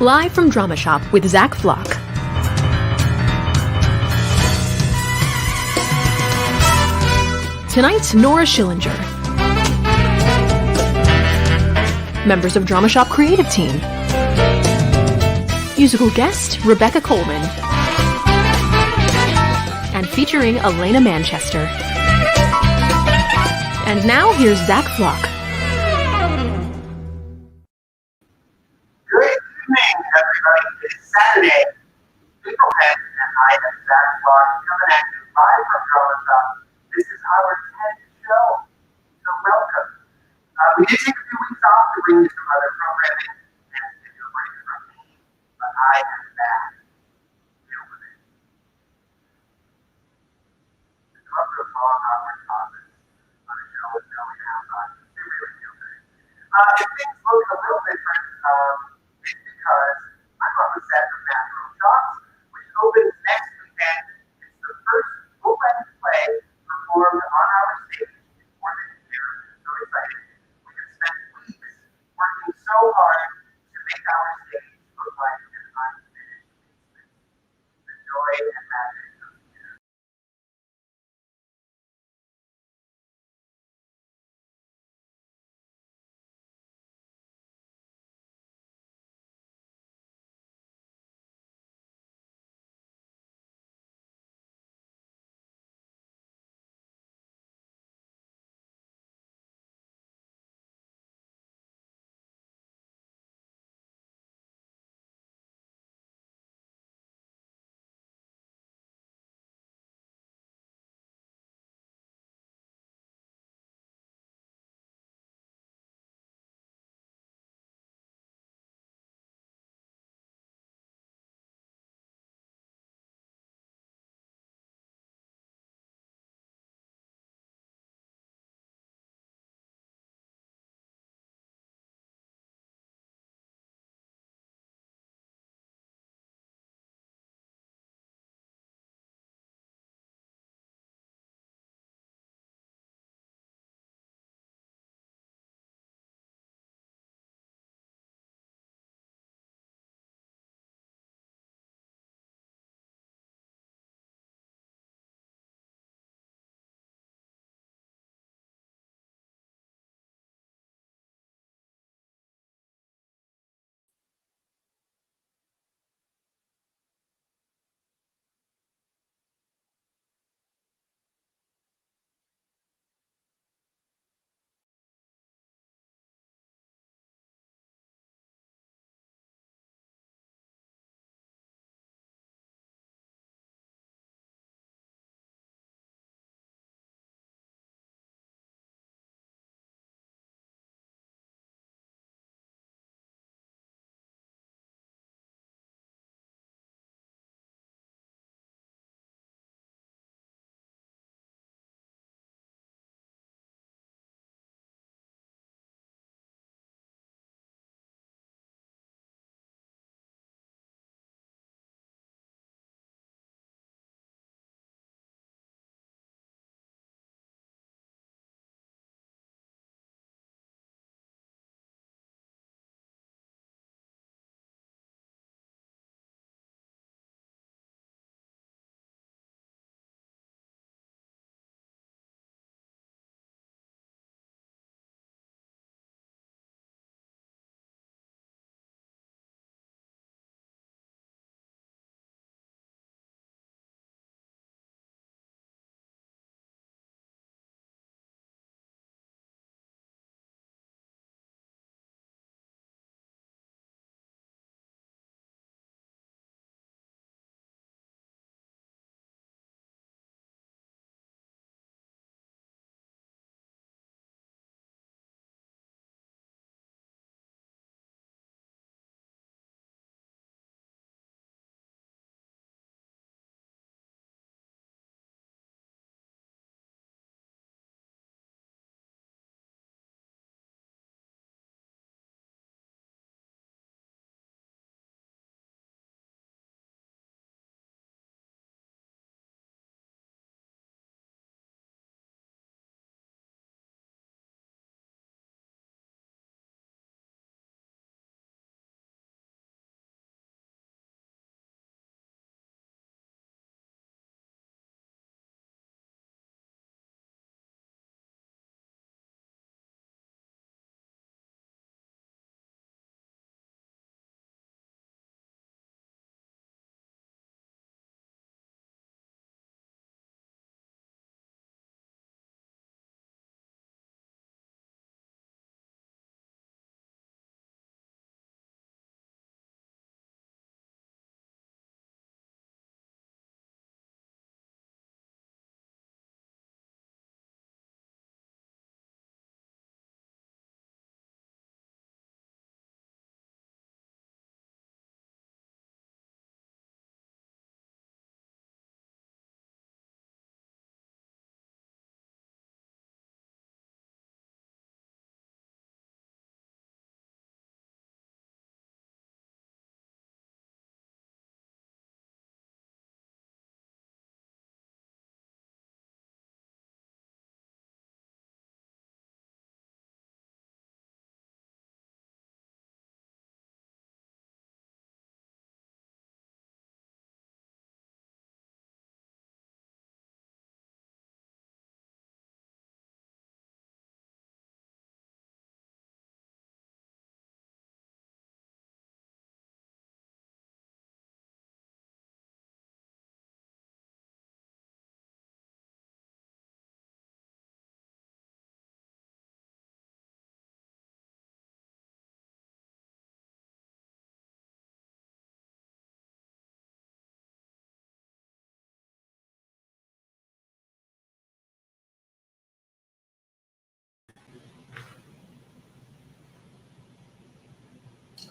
Live from Dramashop with Zach Flock. Tonight, NORA SCHILLINGER. Members of Dramashop Creative Team. Musical guest, REBECCA COLEMAN. And featuring Alaina Manchester. And now, here's Zach Flock. Good evening, everybody. It's Saturday, April 10th, and I am Zach Flock, coming at you live from Dramashop. This is our 10th show, so welcome. We did take a few weeks off to bring you some other programming and to take a break from me, but I am back. Deal with it. It's up to a long, awkward pauses on a show with no half-on. They really feel good. If things look a little different, it's because I'm on the set of Natural Shots, which opens next weekend. It's the first full-length play performed on our stage in more than a year. So excited. We have spent weeks working so hard to make our stage look like an unfinished basement. The joy and magic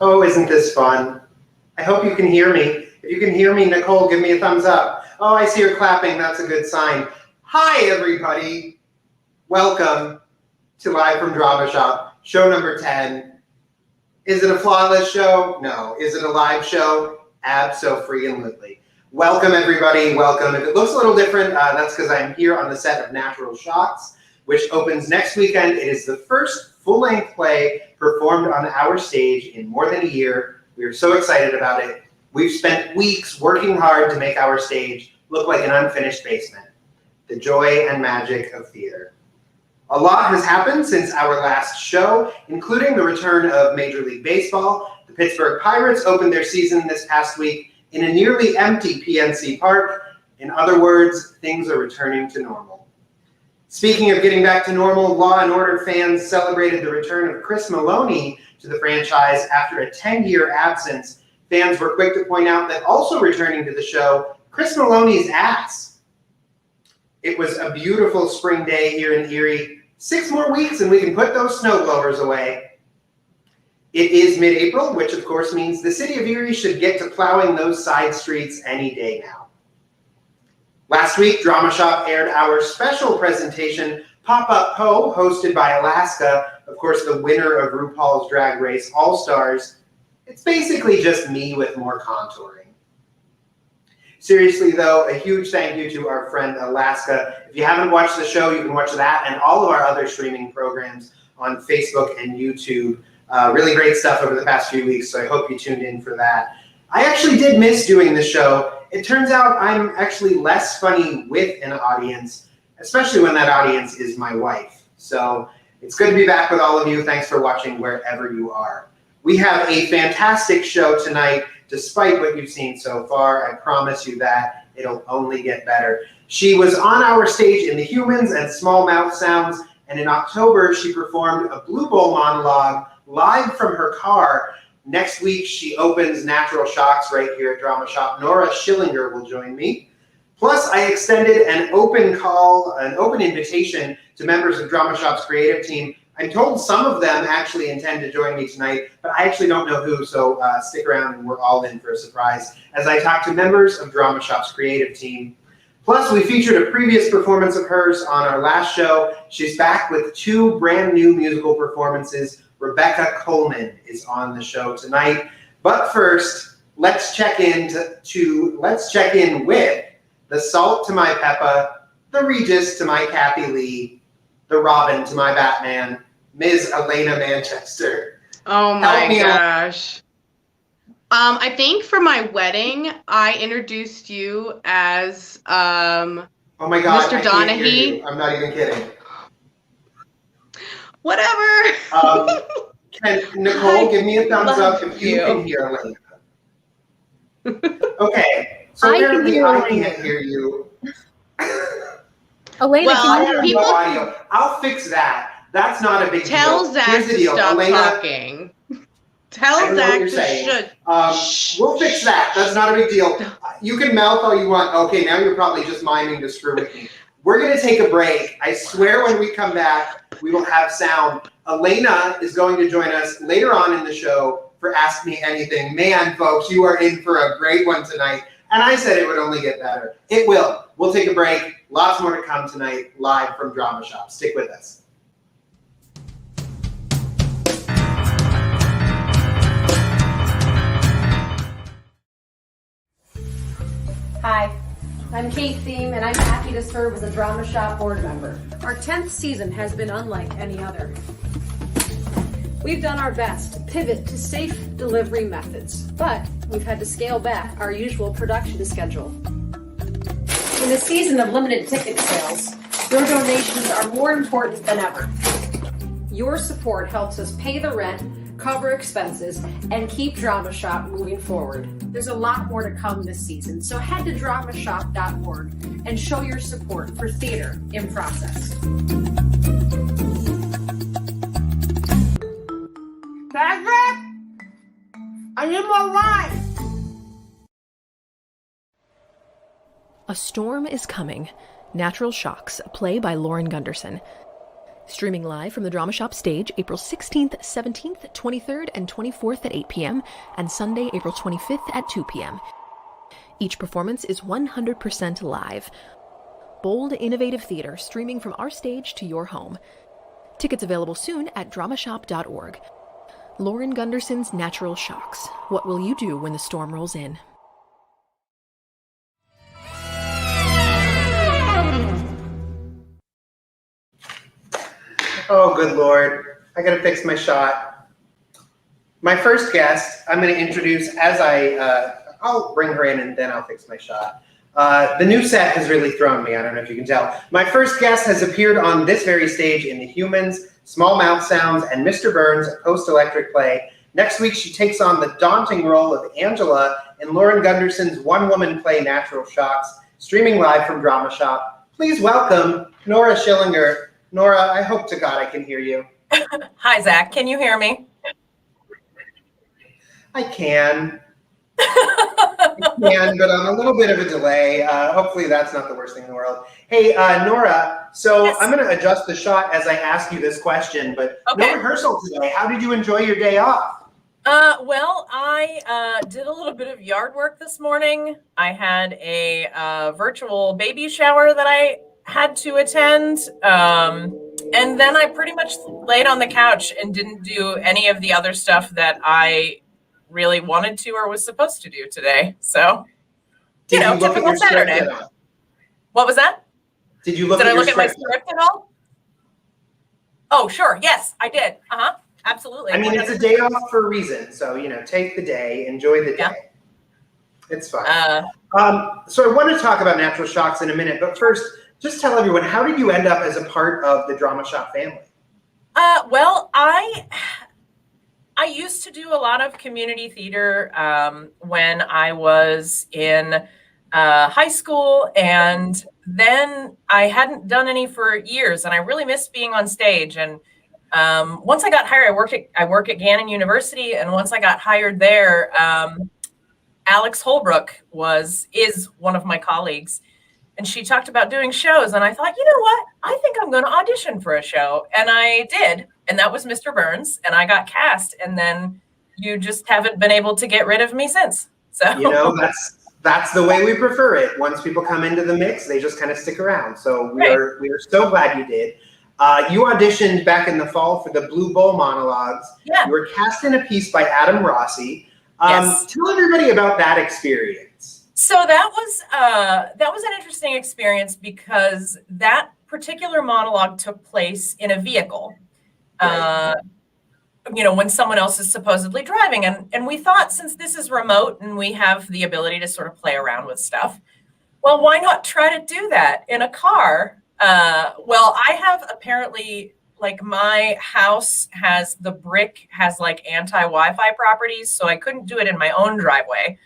Oh, isn't this fun? I hope you can hear me. If you can hear me, Nicole, give me a thumbs up. Oh, I see her clapping. That's a good sign. Hi, everybody. Welcome to Live from Dramashop, show number 10. Is it a flawless show? No. Is it a live show? Abso-freaking-lutely. Welcome, everybody. Welcome. If it looks a little different, that's because I'm here on the set of Natural Shocks, which opens next weekend. It is the first full-length play performed on our stage in more than a year. We are so excited about it. We've spent weeks working hard to make our stage look like an unfinished basement. The joy and magic of theater. A lot has happened since our last show, including the return of Major League Baseball. The Pittsburgh Pirates opened their season this past week in a nearly empty PNC Park. In other words, things are returning to normal. Speaking of getting back to normal, Law and Order fans celebrated the return of Chris Maloney to the franchise after a 10-year absence. Fans were quick to point out that also returning to the show, Chris Maloney's ass. It was a beautiful spring day here in Erie. 6 more weeks and we can put those snow blowers away. It is mid-April, which of course means the city of Erie should get to plowing those side streets any day now. Last week, Dramashop aired our special presentation, Pop-Up Po, hosted by Alaska, of course the winner of RuPaul's Drag Race All-Stars. It's basically just me with more contouring. Seriously though, a huge thank you to our friend Alaska. If you haven't watched the show, you can watch that and all of our other streaming programs on Facebook and YouTube. Really great stuff over the past few weeks, so I hope you tuned in for that. I actually did miss doing the show. It turns out I'm actually less funny with an audience, especially when that audience is my wife. So it's good to be back with all of you. Thanks for watching wherever you are. We have a fantastic show tonight, despite what you've seen so far. I promise you that. It'll only get better. She was on our stage in The Humans and Small Mouth Sounds, and in October, she performed a Blue Bowl monologue live from her car. Next week, she opens Natural Shocks right here at Dramashop. NORA Schillinger will join me. Plus, I extended an open call, an open invitation to members of Dramashop's creative team. I'm told some of them actually intend to join me tonight, but I actually don't know who, so stick around and we're all in for a surprise as I talk to members of Dramashop's creative team. Plus, we featured a previous performance of hers on our last show. She's back with 2 brand new musical performances. Rebecca Coleman is on the show tonight. But first, let's check in with the Salt to my Peppa, the Regis to my Kathy Lee, the Robin to my Batman, Ms. Alaina Manchester. Oh my gosh. I think for my wedding, I introduced you as oh my God, Mr. Donaghy. I'm not even kidding. Whatever. Can Nicole give me a thumbs up if you can hear Alaina? Okay, so apparently I can't hear you. Alaina, well, people, audio. I'll fix that. That's not a big deal. Tell Zach to stop talking. Tell Zach to shut. We'll fix that. That's not a big deal. You can mouth all you want. Okay, now you're probably just miming to screw with me. We're going to take a break. I swear when we come back, we will have sound. Alaina is going to join us later on in the show for Ask Me Anything. Man, folks, you are in for a great one tonight. And I said it would only get better. It will. We'll take a break. Lots more to come tonight, live from Dramashop. Stick with us. Hi, I'm Kate Thiem, and I'm happy to serve as a Dramashop board member. Our 10th season has been unlike any other. We've done our best to pivot to safe delivery methods, but we've had to scale back our usual production schedule. In a season of limited ticket sales, your donations are more important than ever. Your support helps us pay the rent, cover expenses, and keep Dramashop moving forward. There's a lot more to come this season, so head to dramashop.org and show your support for theater in process. Patrick, I need more wine. A Storm is Coming. Natural Shocks, a play by Lauren Gunderson. Streaming live from the Dramashop stage April 16th, 17th, 23rd, and 24th at 8 p.m. and Sunday, April 25th at 2 p.m. Each performance is 100% live. Bold, innovative theater streaming from our stage to your home. Tickets available soon at dramashop.org. Lauren Gunderson's Natural Shocks. What will you do when the storm rolls in? Oh, good Lord. I gotta fix my shot. My first guest, I'm gonna introduce I'll bring her in and then I'll fix my shot. The new set has really thrown me. I don't know if you can tell. My first guest has appeared on this very stage in The Humans, Small Mouth Sounds, and Mr. Burns, a post-electric play. Next week, she takes on the daunting role of Angela in Lauren Gunderson's one-woman play, Natural Shocks, streaming live from Dramashop. Please welcome NORA Schillinger. NORA, I hope to God I can hear you. Hi, Zach. Can you hear me? I can. But on a little bit of a delay. Hopefully that's not the worst thing in the world. Hey, Nora, so yes. I'm going to adjust the shot as I ask you this question, but okay. No rehearsal today. How did you enjoy your day off? Well, I did a little bit of yard work this morning. I had a virtual baby shower that I had to attend. And then I pretty much laid on the couch and didn't do any of the other stuff that I really wanted to or was supposed to do today. So, typical Saturday. What was that? Did you look Did at I look your at my script at all? Oh, sure. Yes, I did. Absolutely. I mean, 100%. It's a day off for a reason. So, take the day, enjoy the day. Yeah. It's fine. So I want to talk about Natural Shocks in a minute, but first, just tell everyone, how did you end up as a part of the Dramashop family? Well, I used to do a lot of community theater when I was in high school, and then I hadn't done any for years, and I really missed being on stage. And once I got hired, I work at Gannon University, and once I got hired there, Alex Holbrook is one of my colleagues. And she talked about doing shows, and I thought, you know what? I think I'm going to audition for a show. And I did. And that was Mr. Burns, and I got cast. And then you just haven't been able to get rid of me since. So that's the way we prefer it. Once people come into the mix, they just kind of stick around. So we are so glad you did. You auditioned back in the fall for the Blue Bowl monologues. Yeah. You were cast in a piece by Adam Rossi. Yes. Tell everybody about that experience. So that was an interesting experience because that particular monologue took place in a vehicle, Right. When someone else is supposedly driving. And we thought, since this is remote and we have the ability to sort of play around with stuff, well, why not try to do that in a car? Well, I have apparently, like, my house has like anti-Wi-Fi properties, so I couldn't do it in my own driveway.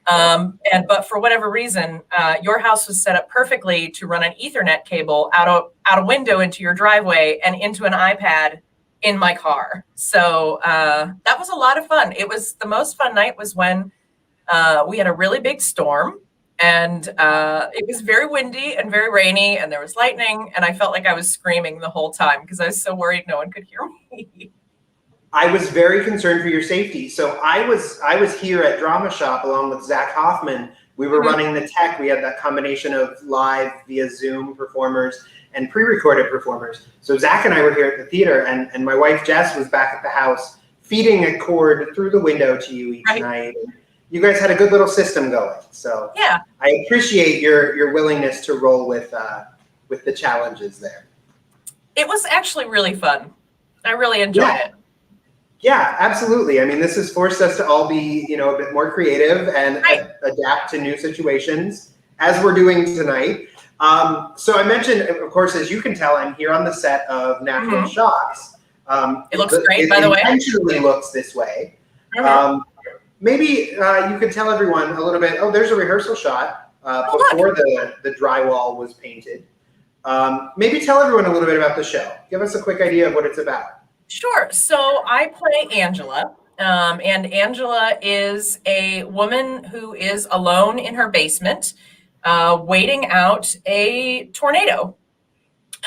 But for whatever reason, your house was set up perfectly to run an Ethernet cable out a window into your driveway and into an iPad in my car. So that was a lot of fun. It was the most fun night was when we had a really big storm, and it was very windy and very rainy, and there was lightning, and I felt like I was screaming the whole time because I was so worried no one could hear me. I was very concerned for your safety. So I was here at Dramashop along with Zach Hoffman. We were running the tech. We had that combination of live via Zoom performers and pre-recorded performers. So Zach and I were here at the theater, and my wife Jess was back at the house feeding a cord through the window to you each night. And you guys had a good little system going. So yeah, I appreciate your willingness to roll with the challenges there. It was actually really fun. I really enjoyed it. Yeah, absolutely. I mean, this has forced us to all be, a bit more creative and adapt to new situations, as we're doing tonight. So I mentioned, of course, as you can tell, I'm here on the set of Natural Shocks. It looks great, by the way. It intentionally looks this way. Maybe you could tell everyone a little bit. Oh, there's a rehearsal shot before the drywall was painted. Maybe tell everyone a little bit about the show. Give us a quick idea of what it's about. Sure. So I play Angela, and Angela is a woman who is alone in her basement, waiting out a tornado.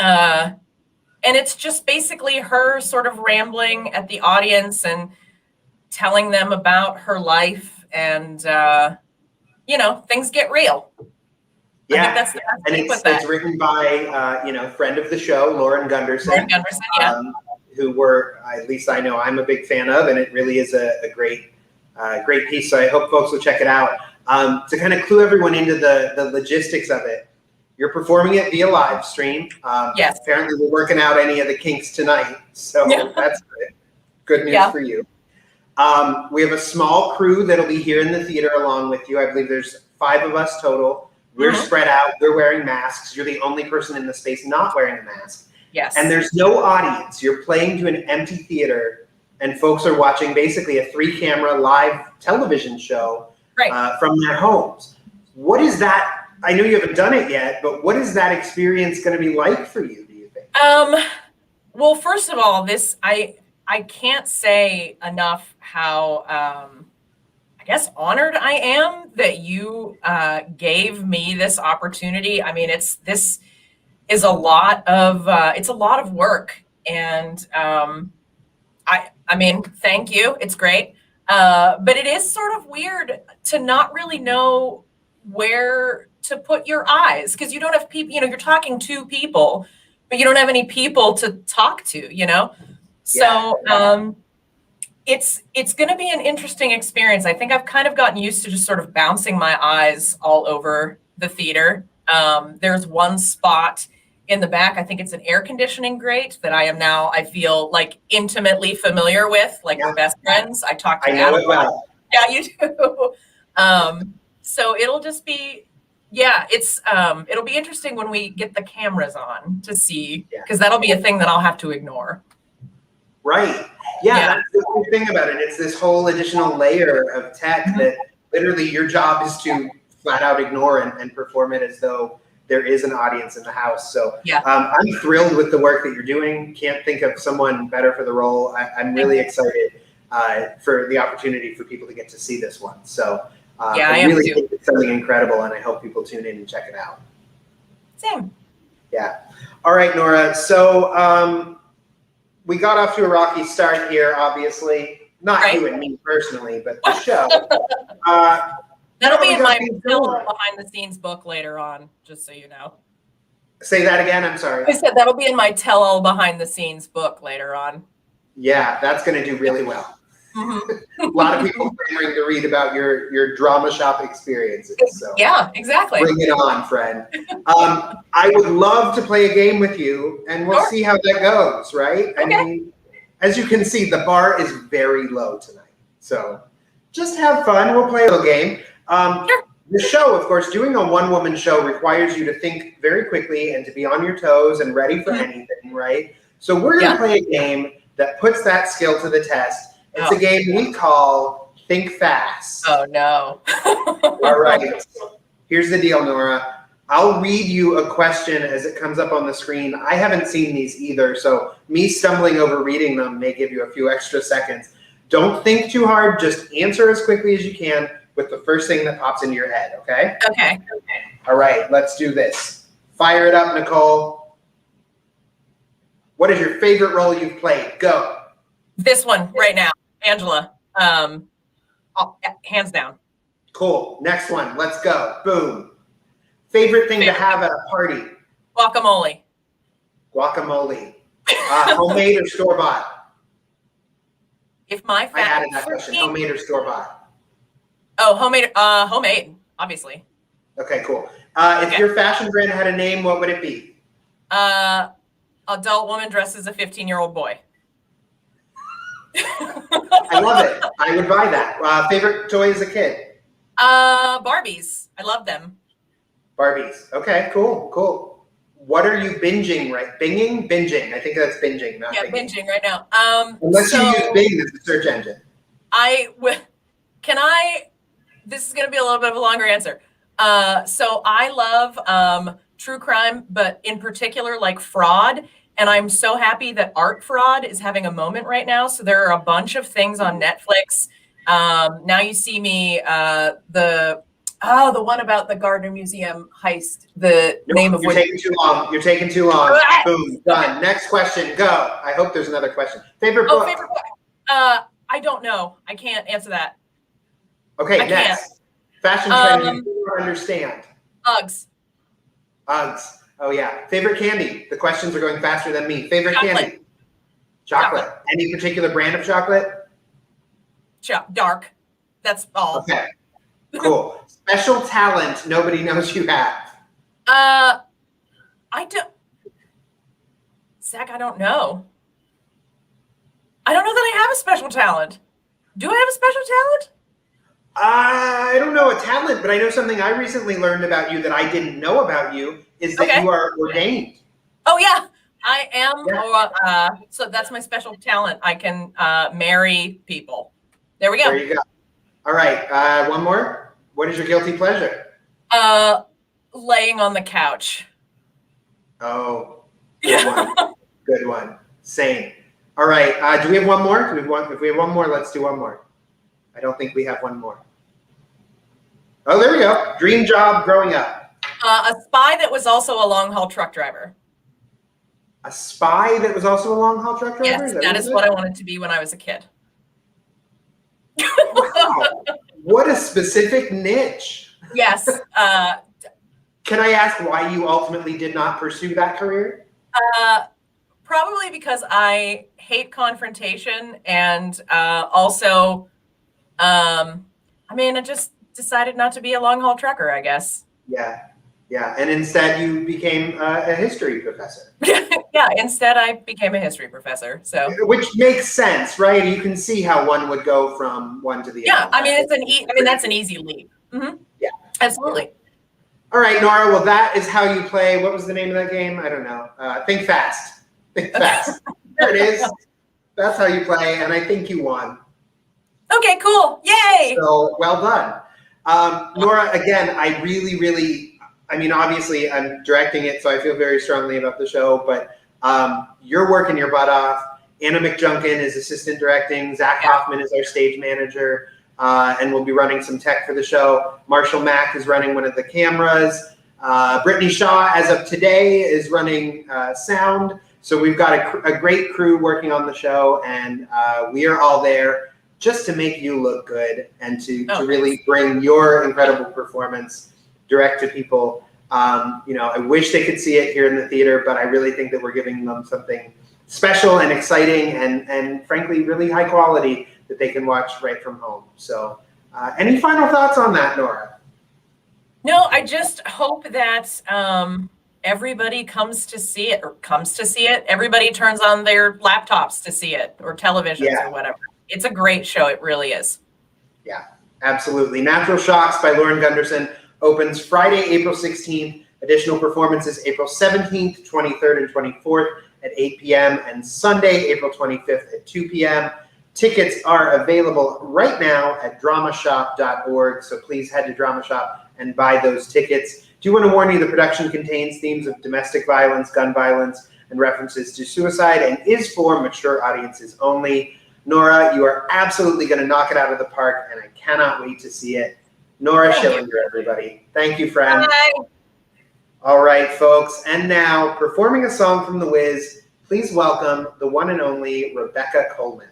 And And it's just basically her sort of rambling at the audience and telling them about her life, and things get real. Yeah, I think that's the best and thing with that. it's written by friend of the show, Lauren Gunderson. Lauren Gunderson, yeah. Who at least I know I'm a big fan of, and it really is a great piece. So I hope folks will check it out. To kind of clue everyone into the logistics of it, you're performing it via live stream. Yes. Apparently we're working out any of the kinks tonight, so that's good. Good news for you. We have a small crew that'll be here in the theater along with you. I believe there's 5 of us total. We're spread out. We're wearing masks. You're the only person in the space not wearing a mask. Yes. And there's no audience. You're playing to an empty theater, and folks are watching basically a 3-camera live television show from their homes. What is that? I know you haven't done it yet, but what is that experience going to be like for you, do you think? Well, first of all, I can't say enough how I guess honored I am that you gave me this opportunity. I mean, this is a lot of work, and I mean, thank you. It's great, but it is sort of weird to not really know where to put your eyes, because you don't have people. You're talking to people, but you don't have any people to talk to. So it's going to be an interesting experience. I think I've kind of gotten used to just sort of bouncing my eyes all over the theater. There's one spot in the back, I think it's an air conditioning grate that I feel like intimately familiar with, like we're best friends. I talk to Adam. Well. Yeah, you do. So it'll just be, it'll be interesting when we get the cameras on to see, because that'll be a thing that I'll have to ignore. Right. Yeah, that's the cool thing about it. It's this whole additional layer of tech that literally your job is to flat out ignore and perform it as though there is an audience in the house. So I'm thrilled with the work that you're doing. Can't think of someone better for the role. I'm really excited for the opportunity for people to get to see this one. So I really think it's something incredible, and I hope people tune in and check it out. Same. Yeah. All right, Nora. So we got off to a rocky start here, obviously. Not you and me personally, but the show. That'll be in my behind-the-scenes book later on, just so you know. Say that again, I'm sorry. I said that'll be in my tell-all behind-the-scenes book later on. Yeah, that's going to do really well. A lot of people clamoring to read about your Dramashop experiences. So yeah, exactly. Bring it on, friend. I would love to play a game with you, and we'll see how that goes, right? I mean, as you can see, the bar is very low tonight. So just have fun. We'll play a little game. The show, of course, doing a one-woman show requires you to think very quickly and to be on your toes and ready for anything, right? So we're going to play a game that puts that skill to the test. It's a game we call Think Fast. Oh, no. All right. Here's the deal, Nora. I'll read you a question as it comes up on the screen. I haven't seen these either, so me stumbling over reading them may give you a few extra seconds. Don't think too hard. Just answer as quickly as you can with the first thing that pops into your head, okay? Okay. All right, let's do this. Fire it up, Nicole. What is your favorite role you've played? Go. This one right now, Angela. Hands down. Cool. Next one. Let's go. Boom. Favorite thing to have at a party? Guacamole. Guacamole. Homemade or store-bought? If my I added that question. Homemade or store-bought? Oh, homemade. Homemade, obviously. Okay, cool. If your fashion brand had a name, what would it be? Adult woman dressed as a 15-year-old boy. I love it. I would buy that. Favorite toy as a kid? Barbies. I love them. Barbies. Okay, cool, cool. What are you binging, right? Binging? Binging. I think that's binging, not binging right now. Unless you use Bing as a search engine. This is going to be a little bit of a longer answer. So I love true crime, but in particular, like fraud. And I'm so happy that Art Fraud is having a moment right now. So there are a bunch of things on Netflix. Now You See Me, the Oh, the one about the Gardner Museum heist, the name of You're which. taking too long. You're taking too long. Boom, done. Next question, go. I hope there's another question. Favorite book? Oh, favorite book. I don't know. I can't answer that. Okay, I next. Fashion trend you don't understand. Uggs. Uggs. Oh yeah. Favorite candy? The questions are going faster than me. Favorite Chocolate. candy? Chocolate. Any particular brand of chocolate? Dark. That's all. Okay. Cool. Special talent nobody knows you have. I don't. Zach, I don't know. I don't know that I have a special talent. Do I have a special talent? I don't know a talent, but I know something I recently learned about you that I didn't know about you is that you are ordained. Oh yeah, I am. Yeah. So that's my special talent. I can marry people. There we go. There you go. All right. One more. What is your guilty pleasure? Laying on the couch. Oh, good one. Good one. Same. All right. Do we have one more? If we have one more, let's do one more. I don't think we have one more. Oh, there we go. Dream job growing up. A spy that was also a long haul truck driver. A spy that was also a long haul truck driver? Yes, that is what I wanted to be when I was a kid. Wow. What a specific niche. Yes. Can I ask why you ultimately did not pursue that career? Probably because I hate confrontation and also, I just decided not to be a long haul trucker, I guess. Yeah. Yeah. And instead you became a history professor. Yeah. Instead I became a history professor. So, which makes sense, right? You can see how one would go from one to the other. Yeah. That's an easy leap. Mm-hmm. Yeah, absolutely. Yeah. All right, Nora. Well, that is how you play. What was the name of that game? I don't know. Think fast. Think fast. There it is. That's how you play. And I think you won. Okay, cool. Yay. So well done. Nora, again, I really, obviously I'm directing it, so I feel very strongly about the show, but you're working your butt off. Anna McJunkin is assistant directing. Zach Hoffman is our stage manager, and we'll be running some tech for the show. Marshall Mack is running one of the cameras. Brittany Shaw, as of today, is running sound. So we've got a great crew working on the show, and we are all there just to make you look good and to really bring your incredible performance direct to people. I wish they could see it here in the theater, but I really think that we're giving them something special and exciting and frankly, really high quality that they can watch right from home. So any final thoughts on that, Nora? No, I just hope that everybody comes to see it. Everybody turns on their laptops to see it or televisions or whatever. It's a great show. It really is. Yeah, absolutely. Natural Shocks by Lauren Gunderson opens Friday, April 16th. Additional performances April 17th, 23rd, and 24th at 8 p.m. and Sunday, April 25th at 2 p.m. Tickets are available right now at dramashop.org. So please head to Dramashop and buy those tickets. Do want to warn you, the production contains themes of domestic violence, gun violence, and references to suicide and is for mature audiences only. Nora, you are absolutely going to knock it out of the park, and I cannot wait to see it. Nora Schillinger, everybody. Thank you, friend. Bye. All right, folks. And now, performing a song from The Wiz, please welcome the one and only Rebecca Coleman.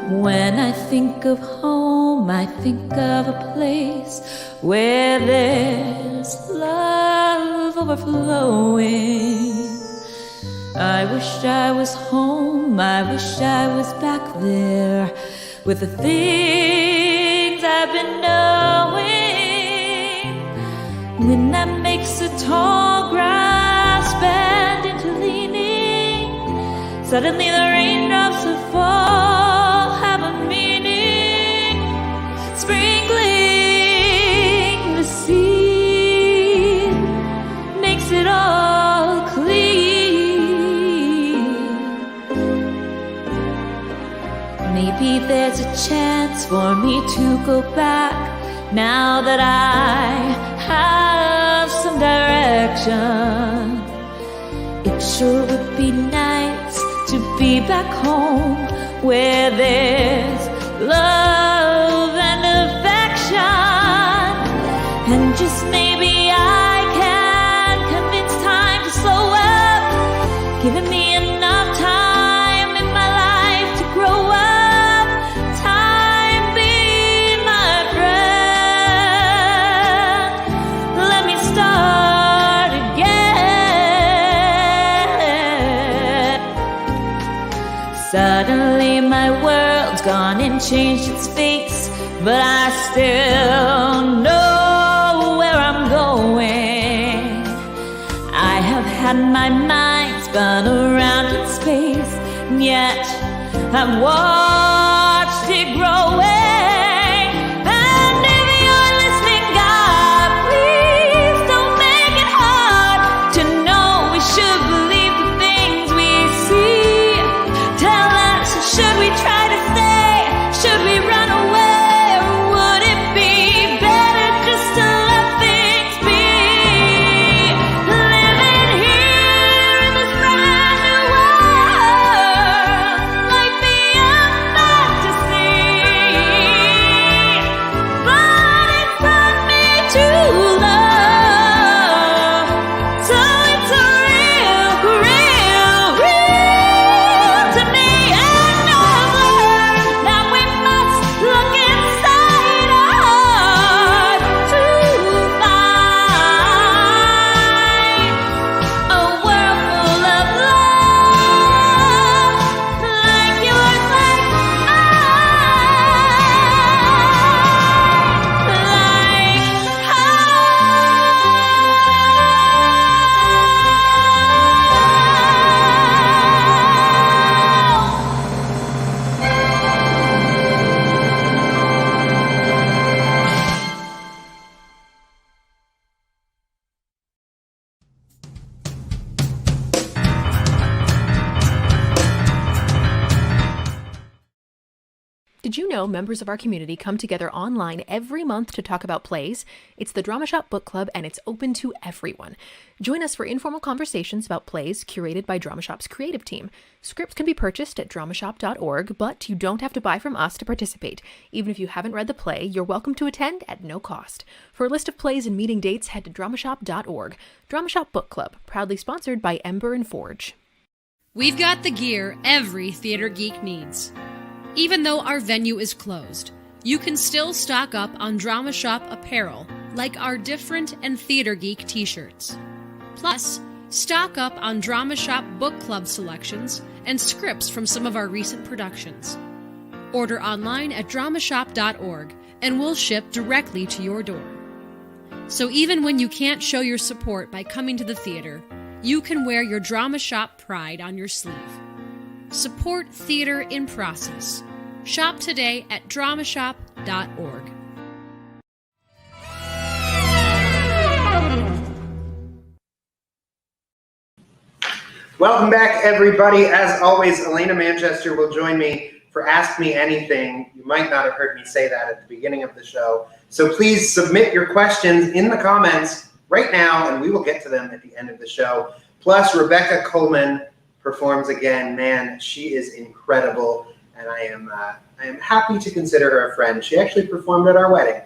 When I think of home, I think of a place where there's love overflowing. I wish I was home, I wish I was back there with the things I've been knowing. When that makes a tall grass bend into leaning, suddenly the raindrops that fall have a meaning, sprinkling the seed makes it all clean. maybe there's a chance for me to go back now that I have some direction. It sure would be nice to be back home where there's love and affection. And just maybe I can convince time to slow up, giving me enough time in my life to grow up. Time be my friend. Let me start again. Suddenly my world's gone and changed its face, but I still know where I'm going. I have had my mind spun around in space, and yet I've watched it growing. And if you're listening, God, please don't make it hard to know we should believe the things we see. Tell us, should we try to stay? Should we run away? Or would it be better just to let things be? Living here in this brand new world, life beyond fantasy. But it's brought me to love, so it's a real to me. And I've learned that we must look inside our heart to find a world full of love, like yours, like Did you know members of our community come together online every month to talk about plays? It's the Dramashop Book Club, and it's open to everyone. Join us for informal conversations about plays curated by Dramashop's creative team. Scripts can be purchased at dramashop.org, but you don't have to buy from us to participate. Even if you haven't read the play, you're welcome to attend at no cost. For a list of plays and meeting dates, head to dramashop.org. Dramashop Book Club, proudly sponsored by Ember and Forge. We've got the gear every theater geek needs. Even though our venue is closed, you can still stock up on Dramashop apparel, like our Different and Theater Geek t-shirts. Plus, stock up on Dramashop book club selections and scripts from some of our recent productions. Order online at dramashop.org and we'll ship directly to your door. So even when you can't show your support by coming to the theater, you can wear your Dramashop pride on your sleeve. Support theater in process. Shop today at dramashop.org. Welcome back, everybody. As always, Alaina Manchester will join me for Ask Me Anything. You might not have heard me say that at the beginning of the show. So please submit your questions in the comments right now, and we will get to them at the end of the show. Plus, Rebecca Coleman performs again. Man, she is incredible, and I am happy to consider her a friend. She actually performed at our wedding.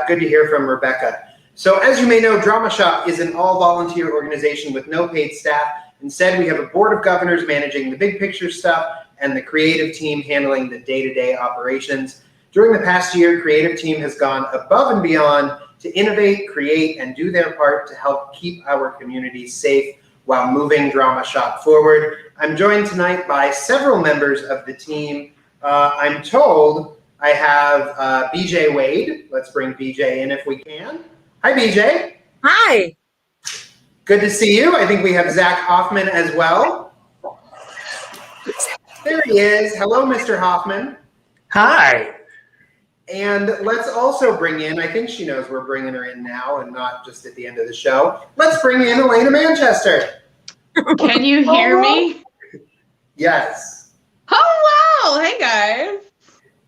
Good to hear from Rebecca. So as you may know, Dramashop is an all-volunteer organization with no paid staff. Instead, we have a board of governors managing the big picture stuff and the creative team handling the day-to-day operations. During the past year, creative team has gone above and beyond to innovate, create, and do their part to help keep our community safe while moving Dramashop forward. I'm joined tonight by several members of the team. I'm told I have BJ Wade. Let's bring BJ in if we can. Hi, BJ. Hi. Good to see you. I think we have Zach Hoffman as well. There he is. Hello, Mr. Hoffman. Hi. And let's also bring in, I think she knows we're bringing her in now and not just at the end of the show. Let's bring in Alaina Manchester. Can you hear me? Yes. Hello! Oh, hey guys.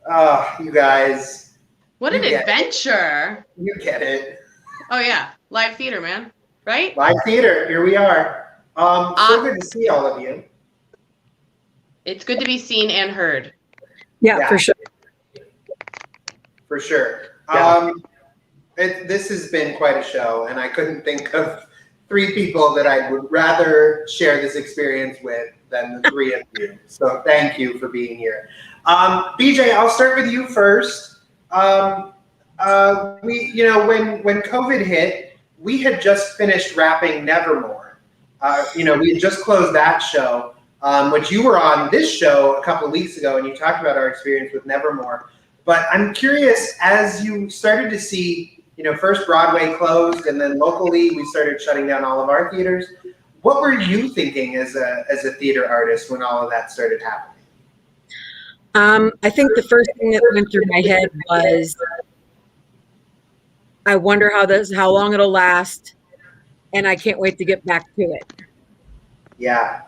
Oh, you guys. What You an get adventure. You get it. Oh yeah, live theater, man. Right? Live theater, here we are. So good to see all of you. It's good to be seen and heard. Yeah, for sure. For sure. Yeah. This has been quite a show, and I couldn't think of 3 people that I would rather share this experience with than the 3 of you. So thank you for being here. BJ, I'll start with you first. When COVID hit, we had just finished wrapping Nevermore. We had just closed that show, which you were on this show a couple of weeks ago, and you talked about our experience with Nevermore. But I'm curious, as you started to see, first Broadway closed, and then locally we started shutting down all of our theaters. What were you thinking as a theater artist when all of that started happening? I think the first thing that went through my head was, I wonder how long it'll last, and I can't wait to get back to it. Yeah.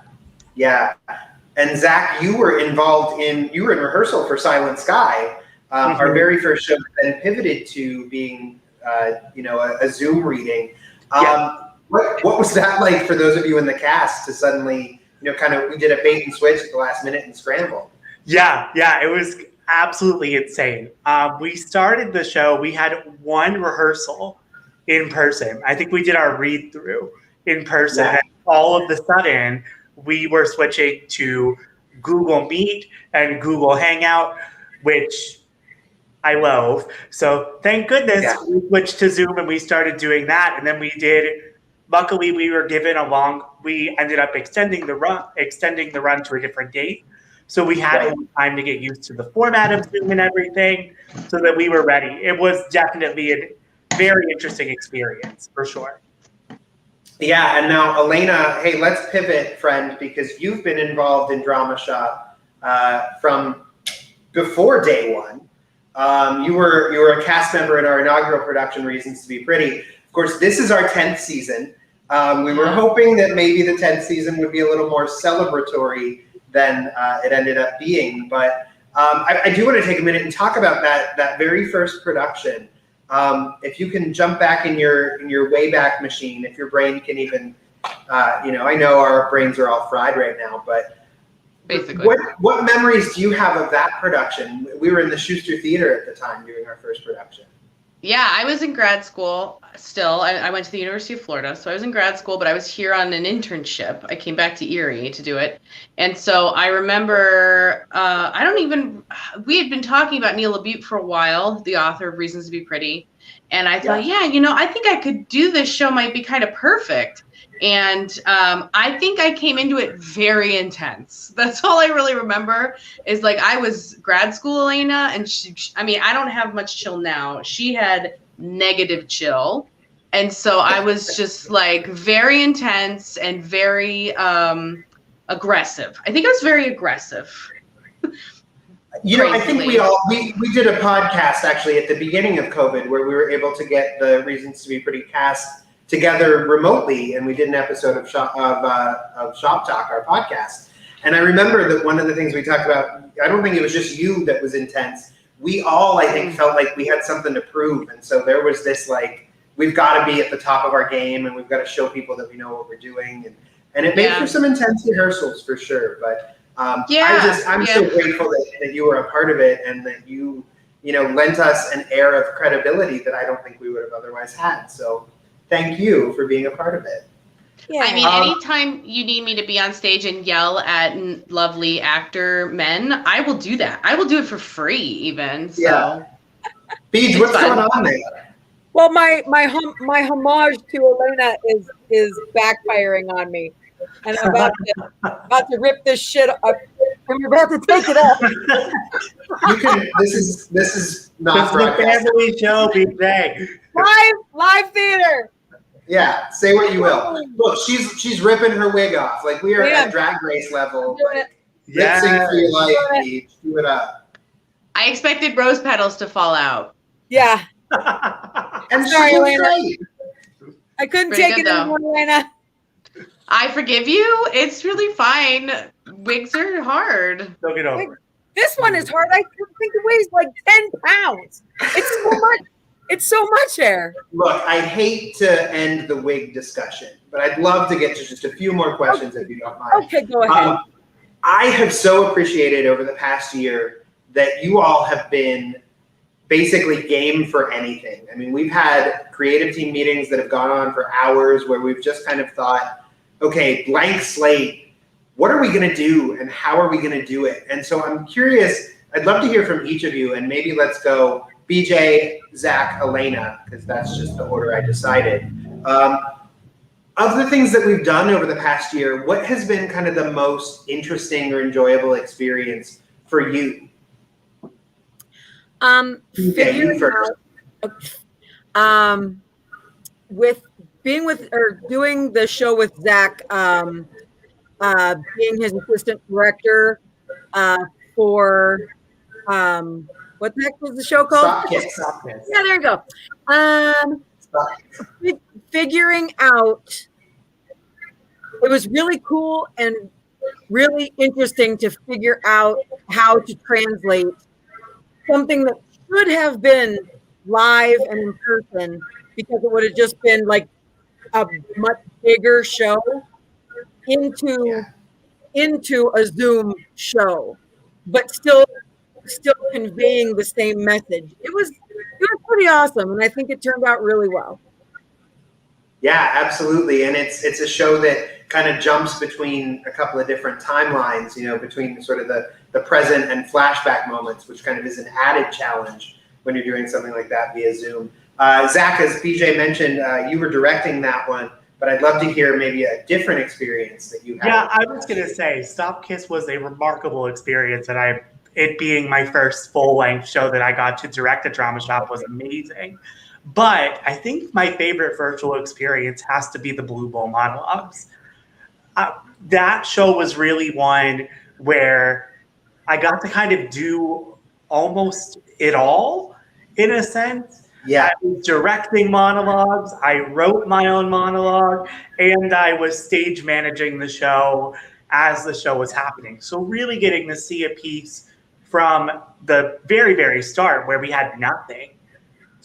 And Zach, you were in rehearsal for Silent Sky, our very first show, then pivoted to being, a Zoom reading. What was that like for those of you in the cast to suddenly, we did a bait and switch at the last minute and scramble? Yeah, it was absolutely insane. We started the show, we had one rehearsal in person. I think we did our read through in person. Yeah. And all of a sudden, we were switching to Google Meet and Google Hangout, which I loathe. So thank goodness we switched to Zoom and we started doing that. And then luckily we were given we ended up extending the run to a different date. So we had more time to get used to the format of Zoom and everything so that we were ready. It was definitely a very interesting experience for sure. Yeah, and now Alaina, hey, let's pivot, friend, because you've been involved in Dramashop from before day one. You were a cast member in our inaugural production, Reasons to Be Pretty. Of course, this is our 10th season. We were hoping that maybe the 10th season would be a little more celebratory than it ended up being. But I do want to take a minute and talk about that very first production. If you can jump back in your Wayback Machine, if your brain can even, I know our brains are all fried right now, but basically, what memories do you have of that production? We were in the Schuster Theater at the time doing our first production. Yeah, I was in grad school still. I went to the University of Florida, so I was in grad school, but I was here on an internship. I came back to Erie to do it. And so I remember, we had been talking about Neil LaBute for a while, the author of Reasons to Be Pretty. And I thought, I think I could do this show, might be kind of perfect. And I think I came into it very intense. That's all I really remember is I was grad school Alaina, and I don't have much chill now. She had negative chill. And so I was just very intense and very aggressive. I think I was very aggressive. I think we did a podcast actually at the beginning of COVID where we were able to get the Reasons to Be Pretty cast together remotely, and we did an episode of Shop Talk, our podcast. And I remember that one of the things we talked about, I don't think it was just you that was intense. We all, I think, felt like we had something to prove. And so there was this we've got to be at the top of our game, and we've got to show people that we know what we're doing. And it made for some intense rehearsals for sure. But I'm so grateful that you were a part of it, and that you lent us an air of credibility that I don't think we would have otherwise had. So thank you for being a part of it. Yeah. I mean, anytime you need me to be on stage and yell at lovely actor men, I will do that. I will do it for free even. So. Yeah. Beej, what's going on there? Well, my homage to Alaina is backfiring on me, and I'm about to rip this shit up. I'm about to take it up. This is not a family show, BJ. Live theater. Yeah, say what you will. Look, she's ripping her wig off. We are at Drag Race level. Lip sync for your life, Beej. Do it up. I expected rose petals to fall out. Yeah. I'm sorry, Alaina. Great. I couldn't take it anymore, Alaina. I forgive you. It's really fine. Wigs are hard. They'll get over it. This one is hard. I think it weighs like 10 pounds. It's so much. It's so much hair. Look, I hate to end the wig discussion, but I'd love to get to just a few more questions if you don't mind. Okay, go ahead. I have so appreciated over the past year that you all have been basically game for anything. I mean, we've had creative team meetings that have gone on for hours where we've just kind of thought, okay, blank slate, what are we going to do and how are we going to do it? And so I'm curious, I'd love to hear from each of you, and maybe let's go BJ, Zach, Alaina, because that's just the order I decided. Of the things that we've done over the past year, what has been kind of the most interesting or enjoyable experience for you? Figuring out, with being with or doing the show with Zach, being his assistant director for what the heck was the show called? Stop Kiss. Yeah, there you go. Figuring out, it was really cool and really interesting to figure out how to translate something that should have been live and in person, because it would have just been like a much bigger show into a Zoom show, but still conveying the same message. It was pretty awesome, and I think it turned out really well. Yeah, absolutely. And it's a show that kind of jumps between a couple of different timelines, you know, between sort of the present and flashback moments, which kind of is an added challenge when you're doing something like that via Zoom. Zach, as PJ mentioned, you were directing that one, but I'd love to hear maybe a different experience that you had. Yeah, I was going to say Stop Kiss was a remarkable experience, and it being my first full-length show that I got to direct at Dramashop was amazing. But I think my favorite virtual experience has to be the Blue Bowl monologues. That show was really one where I got to kind of do almost it all, in a sense. Yeah. I was directing monologues, I wrote my own monologue, and I was stage managing the show as the show was happening. So really getting to see a piece from the very, very start, where we had nothing,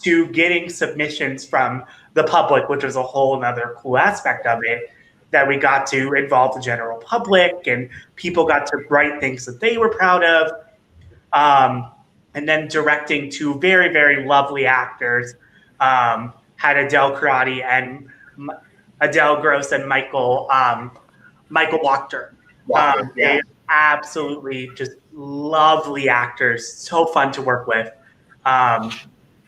to getting submissions from the public, which was a whole nother cool aspect of it, that we got to involve the general public, and people got to write things that they were proud of. And then directing two very, very lovely actors, had Adele Karate and Adele Gross and Michael Wachter. They're absolutely just lovely actors, so fun to work with.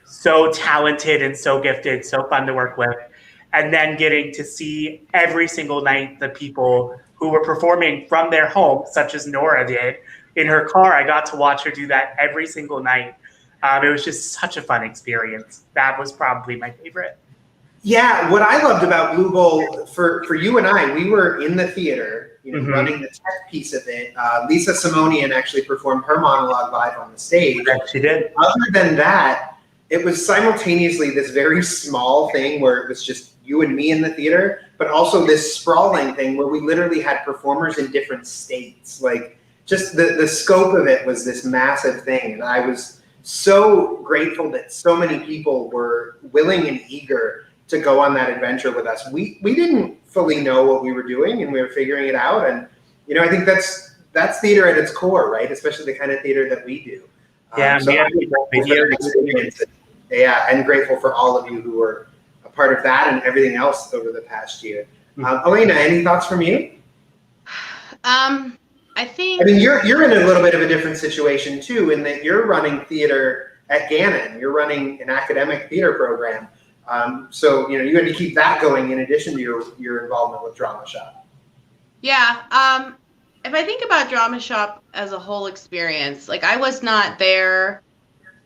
So talented and so gifted, so fun to work with. And then getting to see every single night the people who were performing from their home, such as Nora did in her car. I got to watch her do that every single night. It was just such a fun experience. That was probably my favorite. Yeah, what I loved about Blue Bowl for you and I, we were in the theater, you know, running the tech piece of it. Lisa Simonian actually performed her monologue live on the stage. Yeah, she did. Other than that, it was simultaneously this very small thing where it was just you and me in the theater, but also this sprawling thing where we literally had performers in different states. Like, just the scope of it was this massive thing. And I was so grateful that so many people were willing and eager to go on that adventure with us. We didn't fully know what we were doing, and we were figuring it out. And, you know, I think that's theater at its core, right? Especially the kind of theater that we do. Yeah, so and grateful for all of you who were a part of that and everything else over the past year. Alaina, any thoughts from you? I mean, you're in a little bit of a different situation too, in that you're running theater at Gannon. You're running an academic theater program. So, you know, you had to keep that going in addition to your involvement with Dramashop. Yeah. If I think about Dramashop as a whole experience, like, I was not there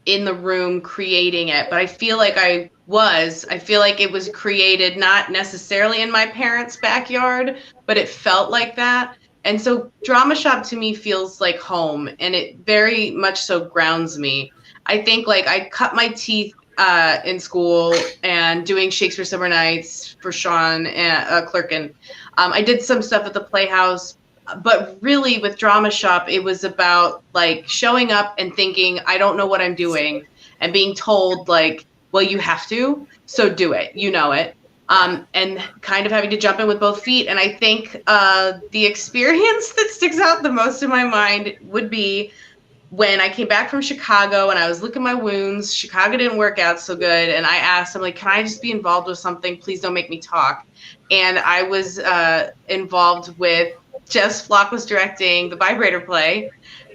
in the room creating it, but I feel like I feel like it was created not necessarily in my parents' backyard, but it felt like that. And so Dramashop to me feels like home, and it very much so grounds me. I think, like, I cut my teeth in school and doing Shakespeare Summer Nights for Sean Clerkin. I did some stuff at the Playhouse but really with Dramashop, it was about like showing up and thinking, I don't know what I'm doing, and being told like, well, you have to, so do it, you know it. And kind of having to jump in with both feet. And I think the experience that sticks out the most in my mind would be when I came back from Chicago and I was looking at my wounds. Chicago didn't work out so good. And I asked, I'm like, can I just be involved with something? Please don't make me talk. And I was involved with Jess Flock was directing the Vibrator play.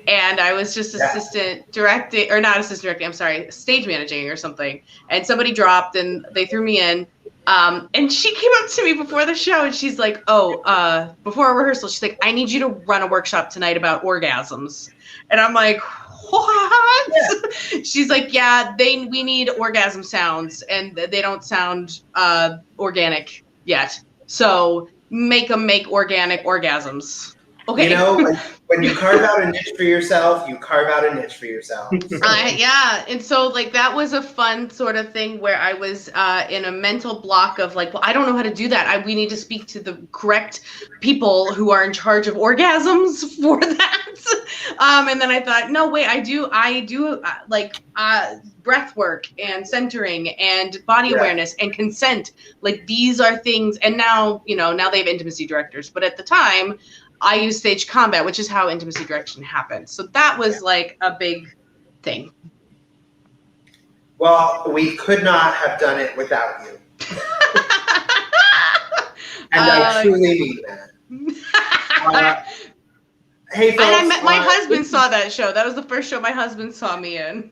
And I was just assistant directing, or not assistant directing, I'm sorry, stage managing or something. And somebody dropped and they threw me in. And she came up to me before the show and she's like, before a rehearsal, she's like, I need you to run a workshop tonight about orgasms. And I'm like, what? Yeah. She's like, yeah, we need orgasm sounds and they don't sound organic yet. So make them make organic orgasms. Okay. You know, like when you carve out a niche for yourself, you carve out a niche for yourself. Yeah. And so like that was a fun sort of thing where I was in a mental block of like, well, I don't know how to do that. We need to speak to the correct people who are in charge of orgasms for that. And then I thought, no, wait, I do like breath work and centering and body awareness and consent. Like these are things. And now, now they have intimacy directors. But at the time, I use stage combat, which is how intimacy direction happens. So that was like a big thing. Well, we could not have done it without you. And I truly mean that. Hey, folks, and my husband saw that show. That was the first show my husband saw me in.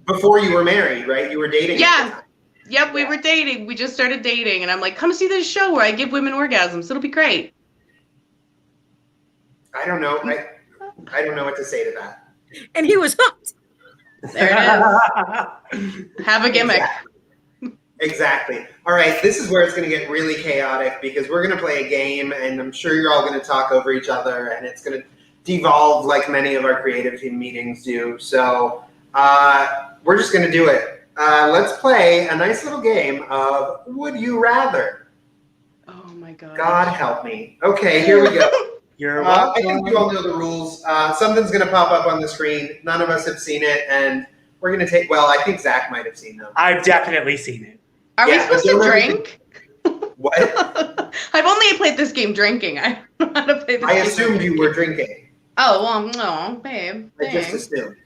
Before you were married, right? You were dating. Yeah. Yep, we were dating. We just started dating. And I'm like, come see this show where I give women orgasms. It'll be great. I don't know. I don't know what to say to that. And he was hooked. There it is. Have a gimmick. Exactly. All right. This is where it's going to get really chaotic because we're going to play a game and I'm sure you're all going to talk over each other and it's going to devolve like many of our creative team meetings do. So we're just going to do it. Let's play a nice little game of Would You Rather? Oh my God. God help me. Okay, here we go. I think you all know the rules. Something's going to pop up on the screen. None of us have seen it, and we're going to take. Well, I think Zach might have seen them. I've definitely seen it. Are we supposed to drink? What? I've only played this game drinking. I don't know how to play this game. I assumed you were drinking. Oh well, no, babe. I just assumed.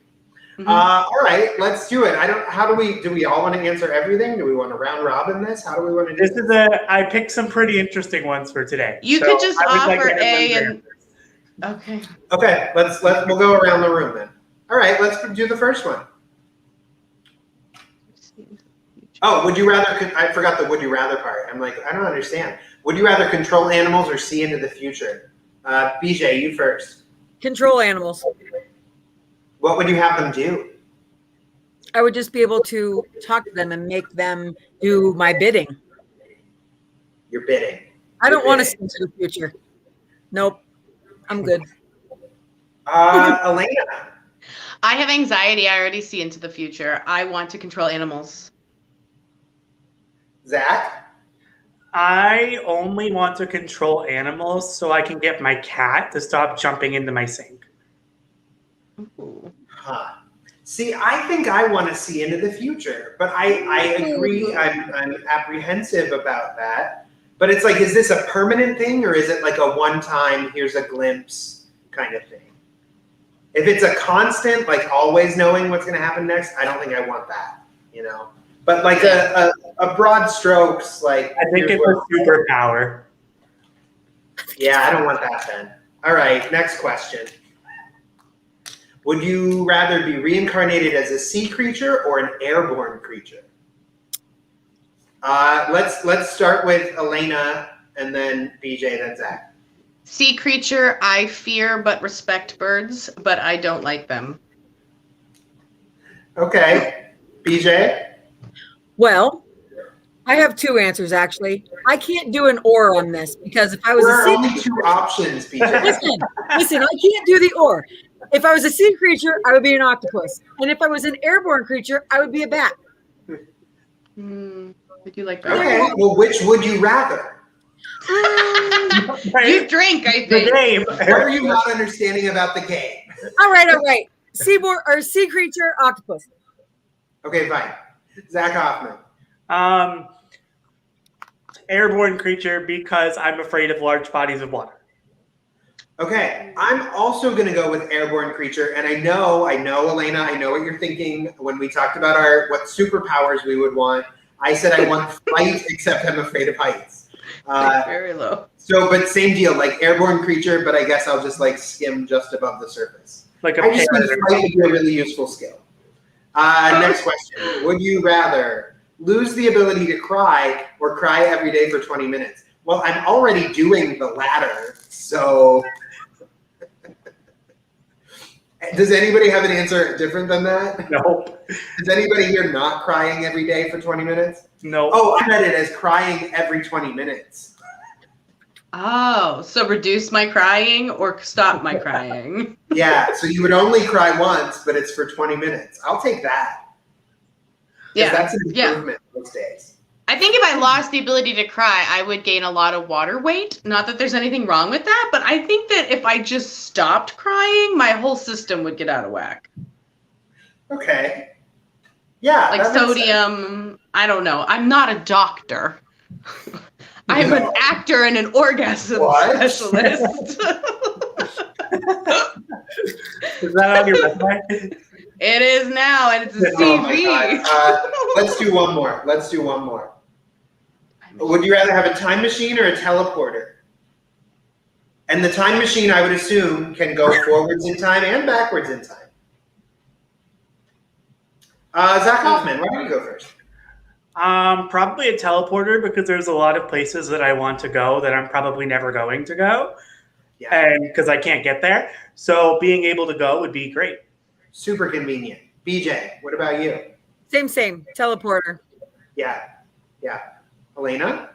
All right, let's do it. Do we all want to answer everything? Do we want to round robin this? How do we want to do this? I picked some pretty interesting ones for today. You could just offer A and okay. Okay, we'll go around the room then. All right, let's do the first one. Oh, would you rather? I forgot the would you rather part. I'm like, I don't understand. Would you rather control animals or see into the future? BJ, you first. Control animals. What would you have them do? I would just be able to talk to them and make them do my bidding. Your bidding. I don't want to see into the future. Nope. I'm good. Alaina. I have anxiety. I already see into the future. I want to control animals. Zach? I only want to control animals so I can get my cat to stop jumping into my sink. Ooh. Huh. See, I think I want to see into the future, but I agree. I'm apprehensive about that. But it's like, is this a permanent thing or is it like a one-time, here's a glimpse kind of thing? If it's a constant, like always knowing what's going to happen next, I don't think I want that, But like a broad strokes, like I think it's a superpower. Yeah, I don't want that then. All right, next question. Would you rather be reincarnated as a sea creature or an airborne creature? Let's start with Alaina and then BJ, then Zach. Sea creature, I fear but respect birds, but I don't like them. Okay. BJ? Well, I have two answers actually. I can't do an or on this because if I was there a are sea only creature, two options, BJ. listen, I can't do the or. If I was a sea creature, I would be an octopus. And if I was an airborne creature, I would be a bat. Would you like birds? Okay, well, which would you rather? You drink, I The think. game. What are you not understanding about the game? All right. Seaboard or sea creature, octopus. Okay, fine. Zach Hoffman. Airborne creature because I'm afraid of large bodies of water. Okay, I'm also going to go with airborne creature, and I know, Alaina, I know what you're thinking when we talked about what superpowers we would want. I said I want flight, except I'm afraid of heights. Very low. So, but same deal, like airborne creature, but I guess I'll just like skim just above the surface. Like a I just think parrot. flight would be a really useful skill. Next question. Would you rather lose the ability to cry or cry every day for 20 minutes? Well, I'm already doing the latter, so... Does anybody have an answer different than that? No. Is anybody here not crying every day for 20 minutes? No. Oh, I read it as crying every 20 minutes. Oh, so reduce my crying or stop my crying? Yeah, so you would only cry once, but it's for 20 minutes. I'll take that. Yeah, That's an improvement those days. I think if I lost the ability to cry, I would gain a lot of water weight. Not that there's anything wrong with that, but I think that if I just stopped crying, my whole system would get out of whack. Okay. Yeah. Like sodium, I don't know. I'm not a doctor. I'm an actor and an orgasm specialist. Is that on your resume? It is now, and it's a Oh my CV. God. Let's do one more. Would you rather have a time machine or a teleporter? And the time machine, I would assume, can go forwards in time and backwards in time. Zach Hoffman, why don't you go first? Probably a teleporter because there's a lot of places that I want to go that I'm probably never going to go. Yeah. And because I can't get there. So being able to go would be great. Super convenient. BJ, what about you? Same. Teleporter. Yeah. Alaina?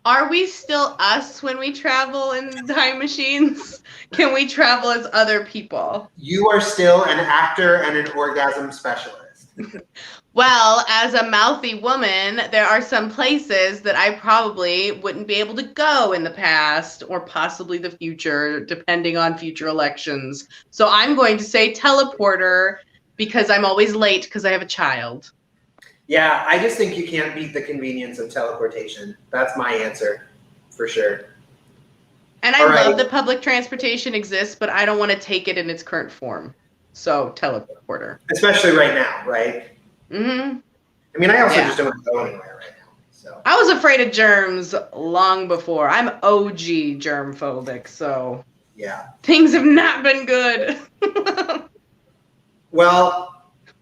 Are we still us when we travel in time machines? Can we travel as other people? You are still an actor and an orgasm specialist. Well, as a mouthy woman, there are some places that I probably wouldn't be able to go in the past or possibly the future, depending on future elections. So I'm going to say teleporter because I'm always late because I have a child. Yeah, I just think you can't beat the convenience of teleportation. That's my answer, for sure. And I love that public transportation exists, but I don't want to take it in its current form. So teleporter. Especially right now, right? Mm-hmm. I mean, I also just don't want to go anywhere right now. So I was afraid of germs long before. I'm OG germ phobic, so yeah, things have not been good. Well,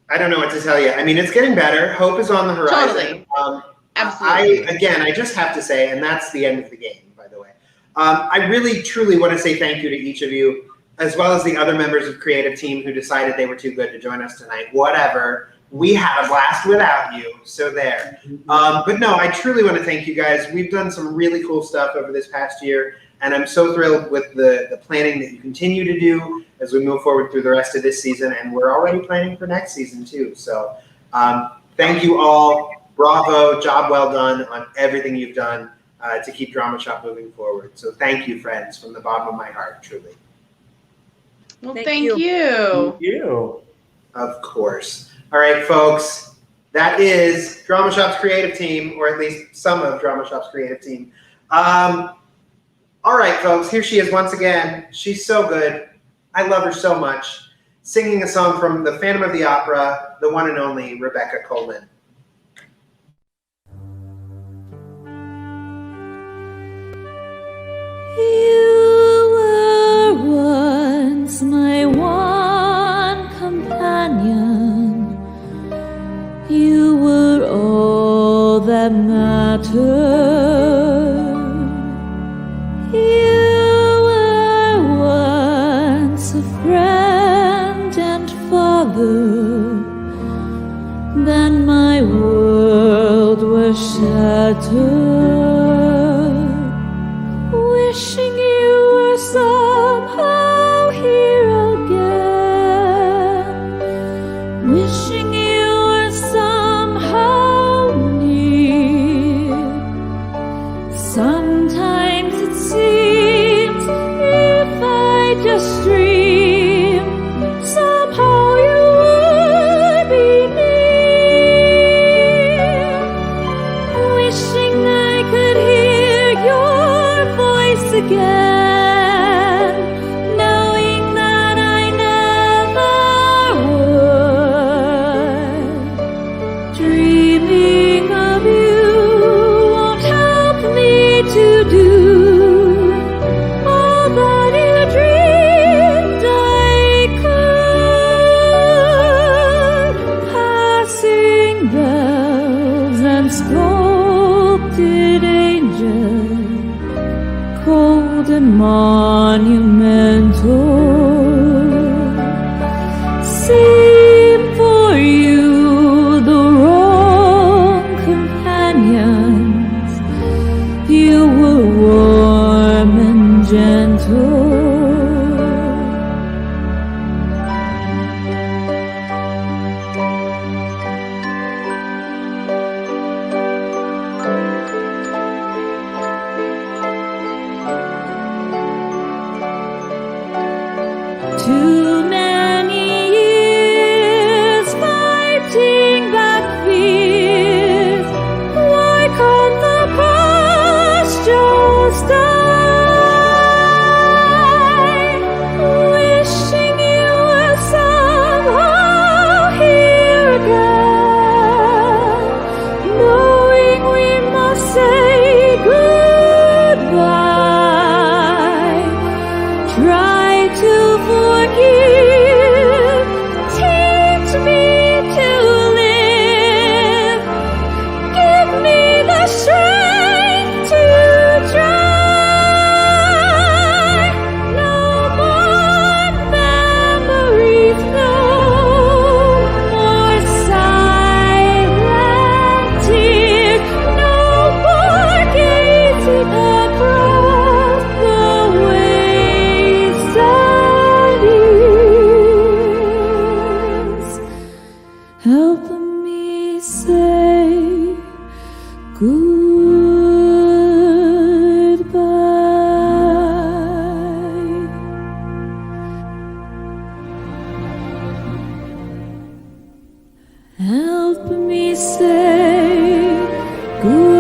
I don't know what to tell you. I mean, it's getting better. Hope is on the horizon. Totally. Absolutely. I just have to say, and that's the end of the game, by the way. I really, truly want to say thank you to each of you, as well as the other members of Creative Team who decided they were too good to join us tonight. Whatever. We had a blast without you, so there. But no, I truly want to thank you guys. We've done some really cool stuff over this past year, and I'm so thrilled with the planning that you continue to do as we move forward through the rest of this season, and we're already planning for next season too. So thank you all. Bravo, job well done on everything you've done to keep Dramashop moving forward. So thank you, friends, from the bottom of my heart, truly. Well, thank you. Thank you. Of course. All right, folks, that is Dramashop's creative team, or at least some of Dramashop's creative team. All right, folks, here she is once again. She's so good. I love her so much. Singing a song from the Phantom of the Opera, the one and only Rebecca Coleman. You were once my one companion. You were all that mattered. You were once a friend and father. Then my world was shattered. Wishing you were somehow here again. Wishing you were somehow near. Sometimes Too many years fighting back fears. Why can't the past just die? Wishing you were somehow here again, knowing we must say goodbye. Try to forgive, teach me to live, give me the strength to try. No more memories, no more silent tears, no more gazing across the wasted years. Help me say goodbye. Help me say goodbye.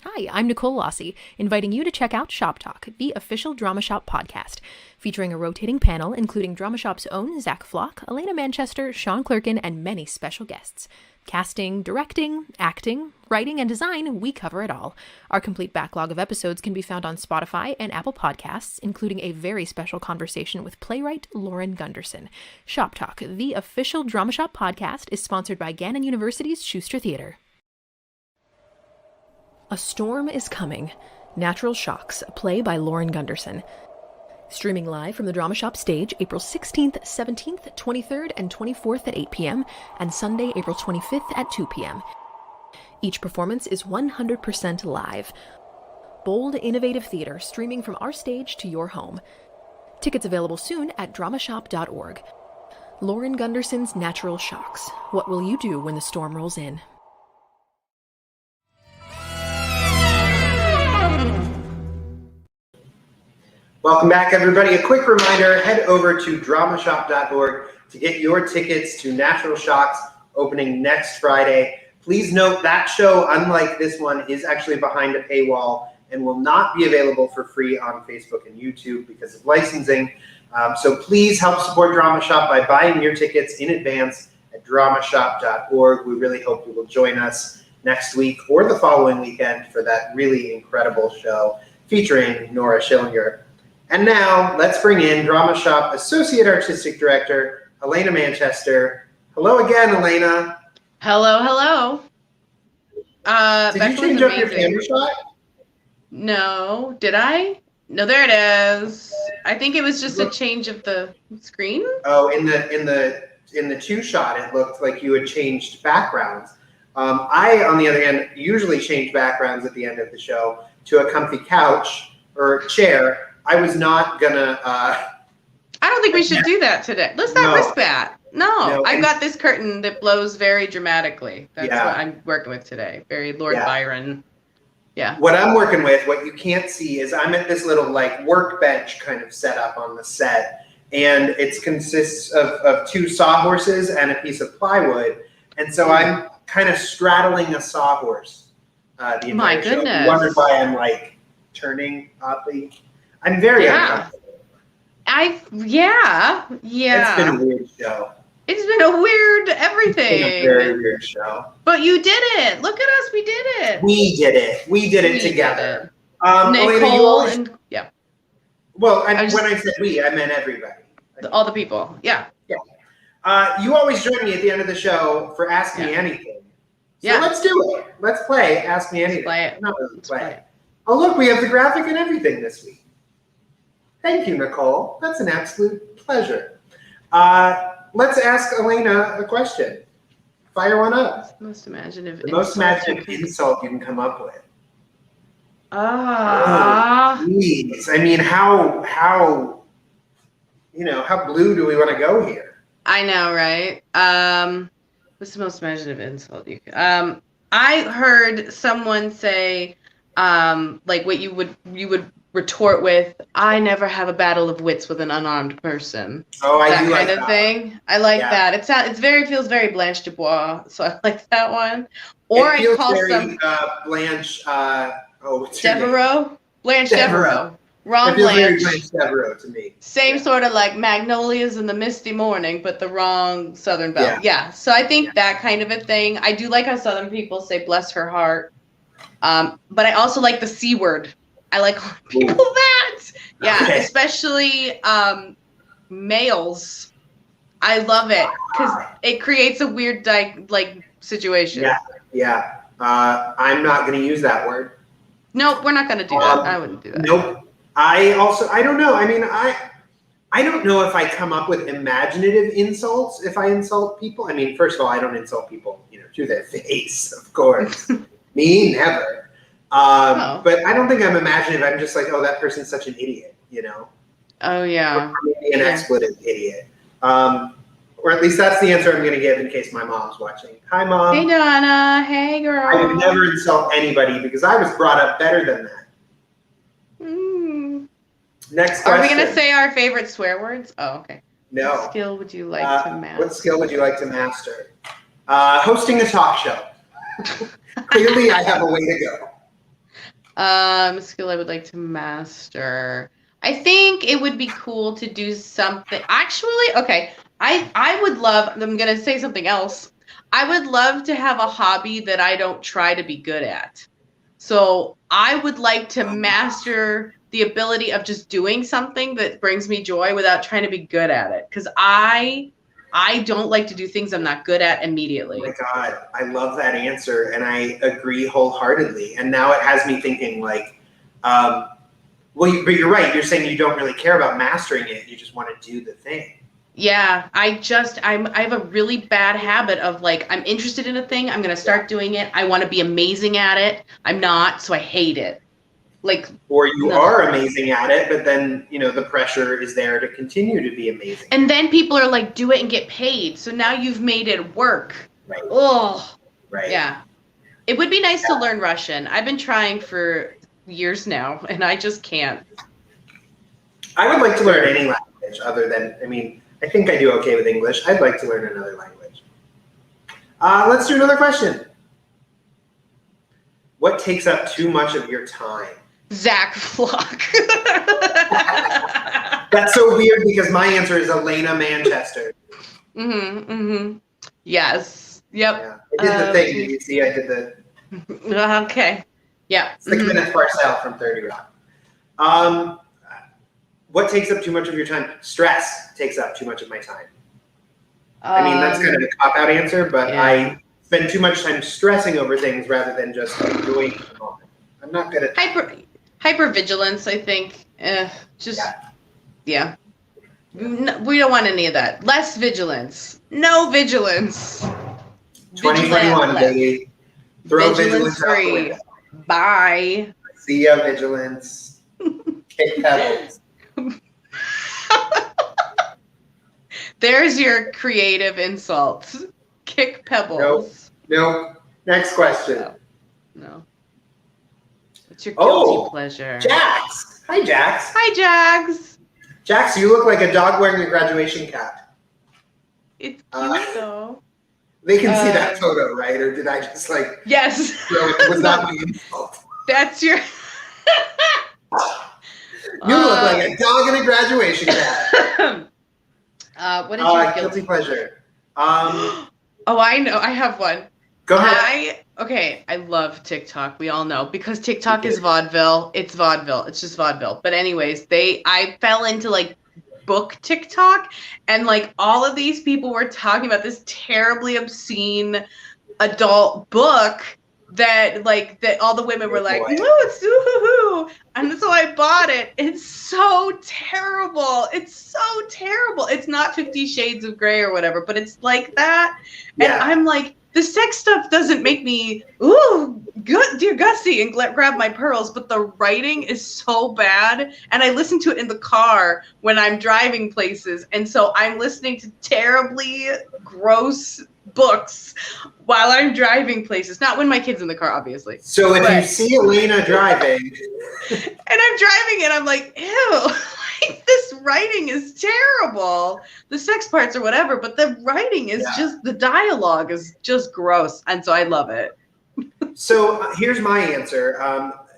Hi, I'm Nicole Lossie, inviting you to check out Shop Talk, the official Dramashop podcast, featuring a rotating panel including Dramashop's own Zach Flock, Alaina Manchester, Sean Clerkin, and many special guests. Casting, directing, acting, writing, and design, we cover it all. Our complete backlog of episodes can be found on Spotify and Apple Podcasts, including a very special conversation with playwright Lauren Gunderson. Shop Talk, the official Dramashop podcast, is sponsored by Gannon University's Schuster Theater. A Storm is Coming. Natural Shocks, a play by Lauren Gunderson. Streaming live from the Dramashop stage April 16th, 17th, 23rd, and 24th at 8 p.m. and Sunday, April 25th at 2 p.m. Each performance is 100% live. Bold, innovative theater streaming from our stage to your home. Tickets available soon at dramashop.org. Lauren Gunderson's Natural Shocks. What will you do when the storm rolls in? Welcome back, everybody. A quick reminder, head over to dramashop.org to get your tickets to Natural Shocks opening next Friday. Please note that show, unlike this one, is actually behind a paywall and will not be available for free on Facebook and YouTube because of licensing. So please help support Dramashop by buying your tickets in advance at dramashop.org. We really hope you will join us next week or the following weekend for that really incredible show featuring Nora Schillinger. And now let's bring in Dramashop Associate Artistic Director, Alaina Manchester. Hello again, Alaina. Hello, hello. Did you change up your camera shot? No, did I? No, there it is. I think it was just a change of the screen. Oh, in the two shot, it looked like you had changed backgrounds. I, on the other hand, usually change backgrounds at the end of the show to a comfy couch or chair. I was not gonna. I don't think we should do that today. Let's not risk that. No, I've got this curtain that blows very dramatically. That's what I'm working with today. Very Lord Byron. Yeah. What I'm working with, what you can't see, is I'm at this little like workbench kind of setup on the set, and it consists of two sawhorses and a piece of plywood, and so I'm kind of straddling a sawhorse the entire show. You wondered why I'm like turning oddly. I'm very uncomfortable. It's been a weird show. It's been a weird everything. It's been a very weird show. But you did it. Look at us. We did it. We did it. We did it together. Nicole and Well, when I said we, I meant everybody. All the people. Yeah. Yeah. You always join me at the end of the show for Ask Me Anything. So let's do it. Let's play Ask Me Anything. Let's play it. Oh, look, we have the graphic and everything this week. Thank you, Nicole. That's an absolute pleasure. Let's ask Alaina a question. Fire one up. Most imaginative. The most insult imaginative you can- insult you can come up with. Ah. Jeez. I mean, how blue do we want to go here? I know, right? What's the most imaginative insult you can? I heard someone say, like what you would retort with, "I never have a battle of wits with an unarmed person." Oh, I that do kind like of that. thing. I like Yeah. that. Feels very Blanche Dubois, so I like that one. Or It I feels call very some Blanche. What's her name? Devereaux, Blanche Devereaux. Devereaux. Wrong It feels very Blanche. Blanche Devereaux to me. Same Yeah. sort of like Magnolias in the Misty Morning, but the wrong Southern Belle. Yeah. So I think that kind of a thing. I do like how Southern people say "bless her heart," but I also like the C word. I like calling people that. Yeah, Okay. especially males. I love it because it creates a weird situation. Yeah. I'm not going to use that word. Nope, we're not going to do that. I wouldn't do that. Nope. I don't know. I mean, I don't know if I come up with imaginative insults if I insult people. I mean, first of all, I don't insult people, to their face, of course. Me, never. But I don't think I'm imaginative. I'm just like, oh, that person's such an idiot, Oh, yeah. Or maybe an expletive idiot. Or at least that's the answer I'm going to give in case my mom's watching. Hi, Mom. Hey, Donna. Hey, girl. I would never insult anybody because I was brought up better than that. Next question. Are we going to say our favorite swear words? Oh, okay. No. What skill would you like to master? What skill would you like to master? Hosting a talk show. Clearly, I have a way to go. Skill I would like to master. I think it would be cool to do something. Actually, okay. I would love, I'm going to say something else. I would love to have a hobby that I don't try to be good at. So I would like to master the ability of just doing something that brings me joy without trying to be good at it. Because I don't like to do things I'm not good at immediately. Oh my God, I love that answer, and I agree wholeheartedly. And now it has me thinking like, but you're right. You're saying you don't really care about mastering it. You just want to do the thing. Yeah, I have a really bad habit of like, I'm interested in a thing, I'm going to start doing it. I want to be amazing at it. I'm not, so I hate it. Or you are amazing at it, but then, the pressure is there to continue to be amazing. And then people are like, do it and get paid. So now you've made it work. Right. Oh, right. Yeah. It would be nice to learn Russian. I've been trying for years now, and I just can't. I would like to learn any language other than, I think I do okay with English. I'd like to learn another language. Let's do another question. What takes up too much of your time? Zach Flock. That's so weird because my answer is Alaina Manchester. Yes. Yep. Yeah. I did the thing. Did you see? I did the. Okay. Yeah. 6 minutes Parcel from 30 Rock. What takes up too much of your time? Stress takes up too much of my time. That's kind of a cop-out answer, but I spend too much time stressing over things rather than just enjoying the moment. I'm not good at hypervigilance, I think. Yeah. We don't want any of that. Less vigilance. No vigilance. 2021, baby. Throw vigilance out the free. window. Bye. See ya, vigilance. Kick pebbles. There's your creative insult. Kick pebbles. Nope. Next question. No. What's your guilty pleasure? Jax. Hi, Jax. Hi, Jax. Jax, you look like a dog wearing a graduation cap. It's cute, though. They can see that photo, right? Or did I just like... Yes. Was that my insult? That's your... You look like a dog in a graduation cap. What is your guilty pleasure? Oh, I know. I have one. Go ahead. I love TikTok. We all know because TikTok is vaudeville. It's vaudeville. It's just vaudeville. But anyways, I fell into like book TikTok, and like all of these people were talking about this terribly obscene adult book that all the women were like, no, it's ooh-hoo-hoo. And so I bought it. It's so terrible. It's so terrible. It's not 50 Shades of Grey or whatever, but it's like that. And I'm like, the sex stuff doesn't make me, ooh, good, dear Gussie, and grab my pearls, but the writing is so bad. And I listen to it in the car when I'm driving places. And so I'm listening to terribly gross books while I'm driving places. Not when my kid's in the car, obviously. So if you see Alaina driving. And I'm driving and I'm like, ew, like, this writing is terrible. The sex parts or whatever, but the writing is just, the dialogue is just gross. And so I love it. So here's my answer.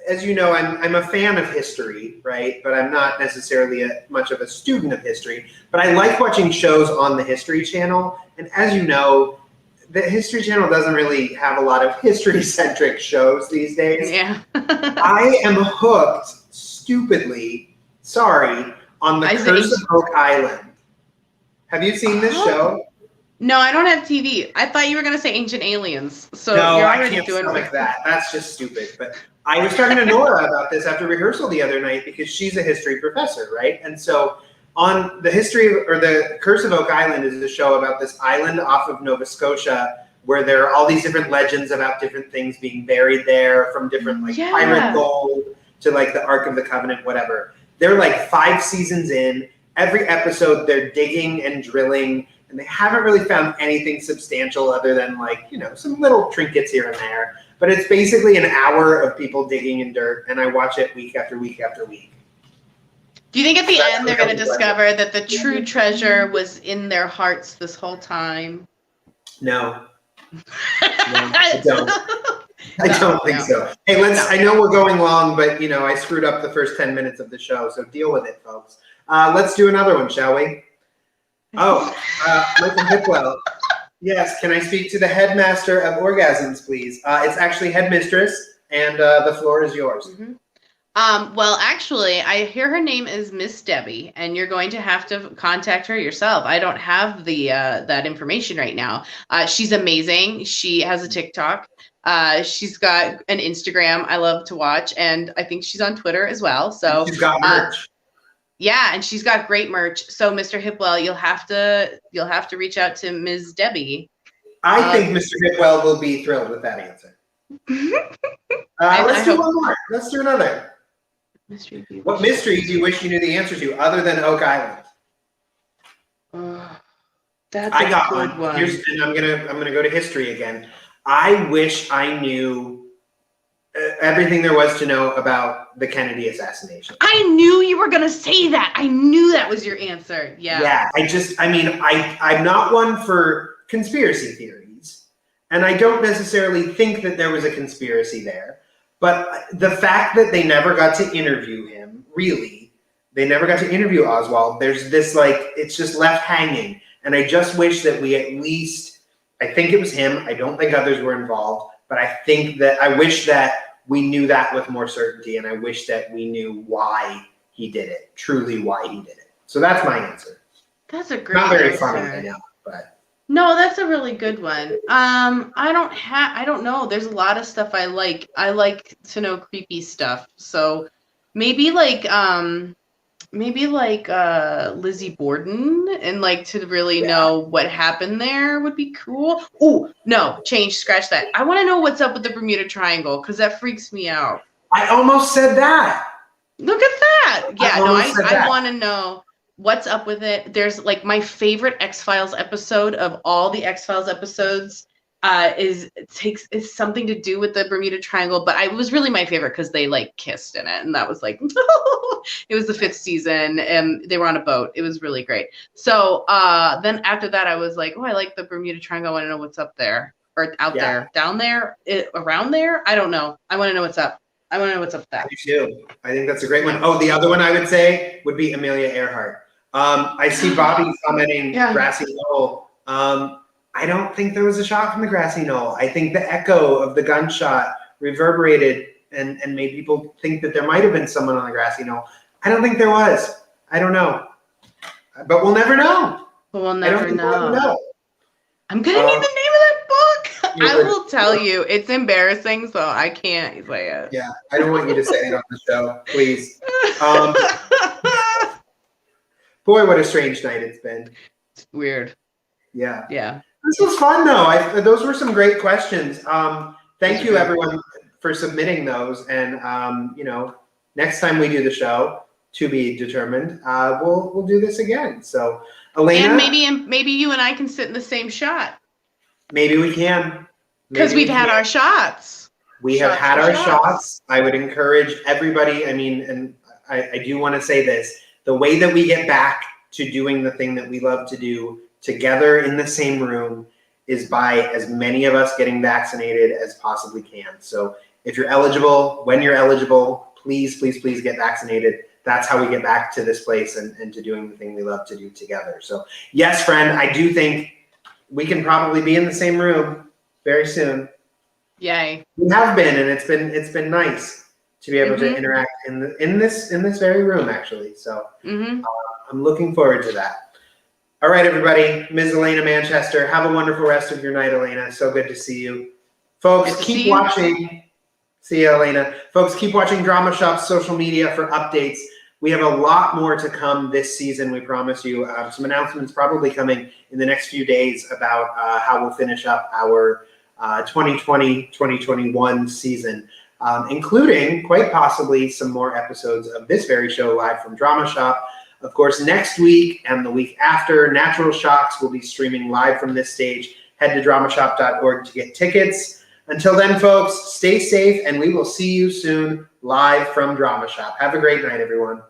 As you know, I'm a fan of history, right? But I'm not necessarily much of a student of history. But I like watching shows on the History Channel. And as you know, the History Channel doesn't really have a lot of history-centric shows these days. Yeah. I am hooked, stupidly, on the Curse of Oak Island. Have you seen this show? No, I don't have TV. I thought you were going to say Ancient Aliens. So no, you're I already can't doing stomach that. That's just stupid. But I was talking to Nora about this after rehearsal the other night because she's a history professor, right? And so on the the Curse of Oak Island is a show about this island off of Nova Scotia where there are all these different legends about different things being buried there, from different pirate gold to the Ark of the Covenant, whatever. They're 5 seasons in. Every episode they're digging and drilling, and they haven't really found anything substantial other than some little trinkets here and there. But it's basically an hour of people digging in dirt, and I watch it week after week after week. Do you think at the end they're going to discover that the true treasure was in their hearts this whole time? No. No, I don't. I don't think so. Hey, I know we're going long, but I screwed up the first 10 minutes of the show, so deal with it, folks. Let's do another one, shall we? Oh, Michael Hipwell. Yes, can I speak to the headmaster of orgasms, please? It's actually headmistress, and the floor is yours. Mm-hmm. Well, actually, I hear her name is Miss Debbie, and you're going to have to contact her yourself. I don't have the that information right now. She's amazing. She has a TikTok. She's got an Instagram I love to watch, and I think she's on Twitter as well. So she's got merch. Yeah, and she's got great merch. So, Mr. Hipwell, you'll have to reach out to Ms. Debbie. I think Mr. Hipwell will be thrilled with that answer. Let's do one more. Let's do another. What mystery do you wish you knew the answer to, other than Oak Island? I got one. And I'm gonna go to history again. I wish I knew everything there was to know about the Kennedy assassination. I knew you were gonna say that. I knew that was your answer. Yeah. Yeah. I'm not one for conspiracy theories, and I don't necessarily think that there was a conspiracy there. But the fact that they never got to interview him, really, they never got to interview Oswald. There's this it's just left hanging, and I just wish that we at least. I think it was him. I don't think others were involved, but I wish that we knew that with more certainty, and I wish that we knew why he did it, truly why he did it. So that's my answer. That's a great Not very answer. funny, I know, but. No, that's a really good one. I don't know. There's a lot of stuff I like. I like to know creepy stuff. So maybe Lizzie Borden, and to really know what happened there would be cool. Oh, no, scratch that. I want to know what's up with the Bermuda Triangle, because that freaks me out. I almost said that. Look at that. Yeah, I want to know what's up with it. There's my favorite X-Files episode of all the X-Files episodes is something to do with the Bermuda Triangle, but it was really my favorite because they kissed in it, and that was it was the 5th season, and they were on a boat. It was really great. So then after that, I was like, oh, I like the Bermuda Triangle. I want to know what's up there, or out there, down there, around there. I don't know. I want to know what's up. I want to know what's up with that. I do too. I think that's a great one. Oh, the other one I would say would be Amelia Earhart. I see Bobby commenting Grassy Knoll. I don't think there was a shot from the Grassy Knoll. I think the echo of the gunshot reverberated and made people think that there might have been someone on the Grassy Knoll. I don't think there was. I don't know. But we'll never know. We'll never know. I'm going to need the name of that book. I will tell you. It's embarrassing, so I can't say it. Yeah, I don't want you to say it on the show, please. Boy, what a strange night it's been. It's weird. Yeah. Yeah. This was fun, though. Those were some great questions. Thank you, everyone, for submitting those. And you know, next time we do the show, to be determined, we'll do this again. So, Alaina, And maybe you and I can sit in the same shot. maybe we can. Because we've had our shots. We have had our shots. I would encourage everybody. I mean, and I do want to say this: the way that we get back to doing the thing that we love to do together in the same room is by as many of us getting vaccinated as possibly can. So if you're eligible, when you're eligible, please, please, please get vaccinated. That's how we get back to this place and to doing the thing we love to do together. So yes, friend, I do think we can probably be in the same room very soon. Yay. We have been, and it's been nice to be able to interact in this very room, actually. So I'm looking forward to that. All right, everybody. Ms. Alaina Manchester, have a wonderful rest of your night, Alaina. So good to see you. Folks, keep watching. See you, Alaina. Folks, keep watching Dramashop's social media for updates. We have a lot more to come this season, we promise you. Some announcements probably coming in the next few days about how we'll finish up our 2020-2021 season, including quite possibly some more episodes of this very show live from Dramashop. Of course, next week and the week after, Natural Shocks will be streaming live from this stage. Head to dramashop.org to get tickets. Until then, folks, stay safe, and we will see you soon live from Dramashop. Have a great night, everyone.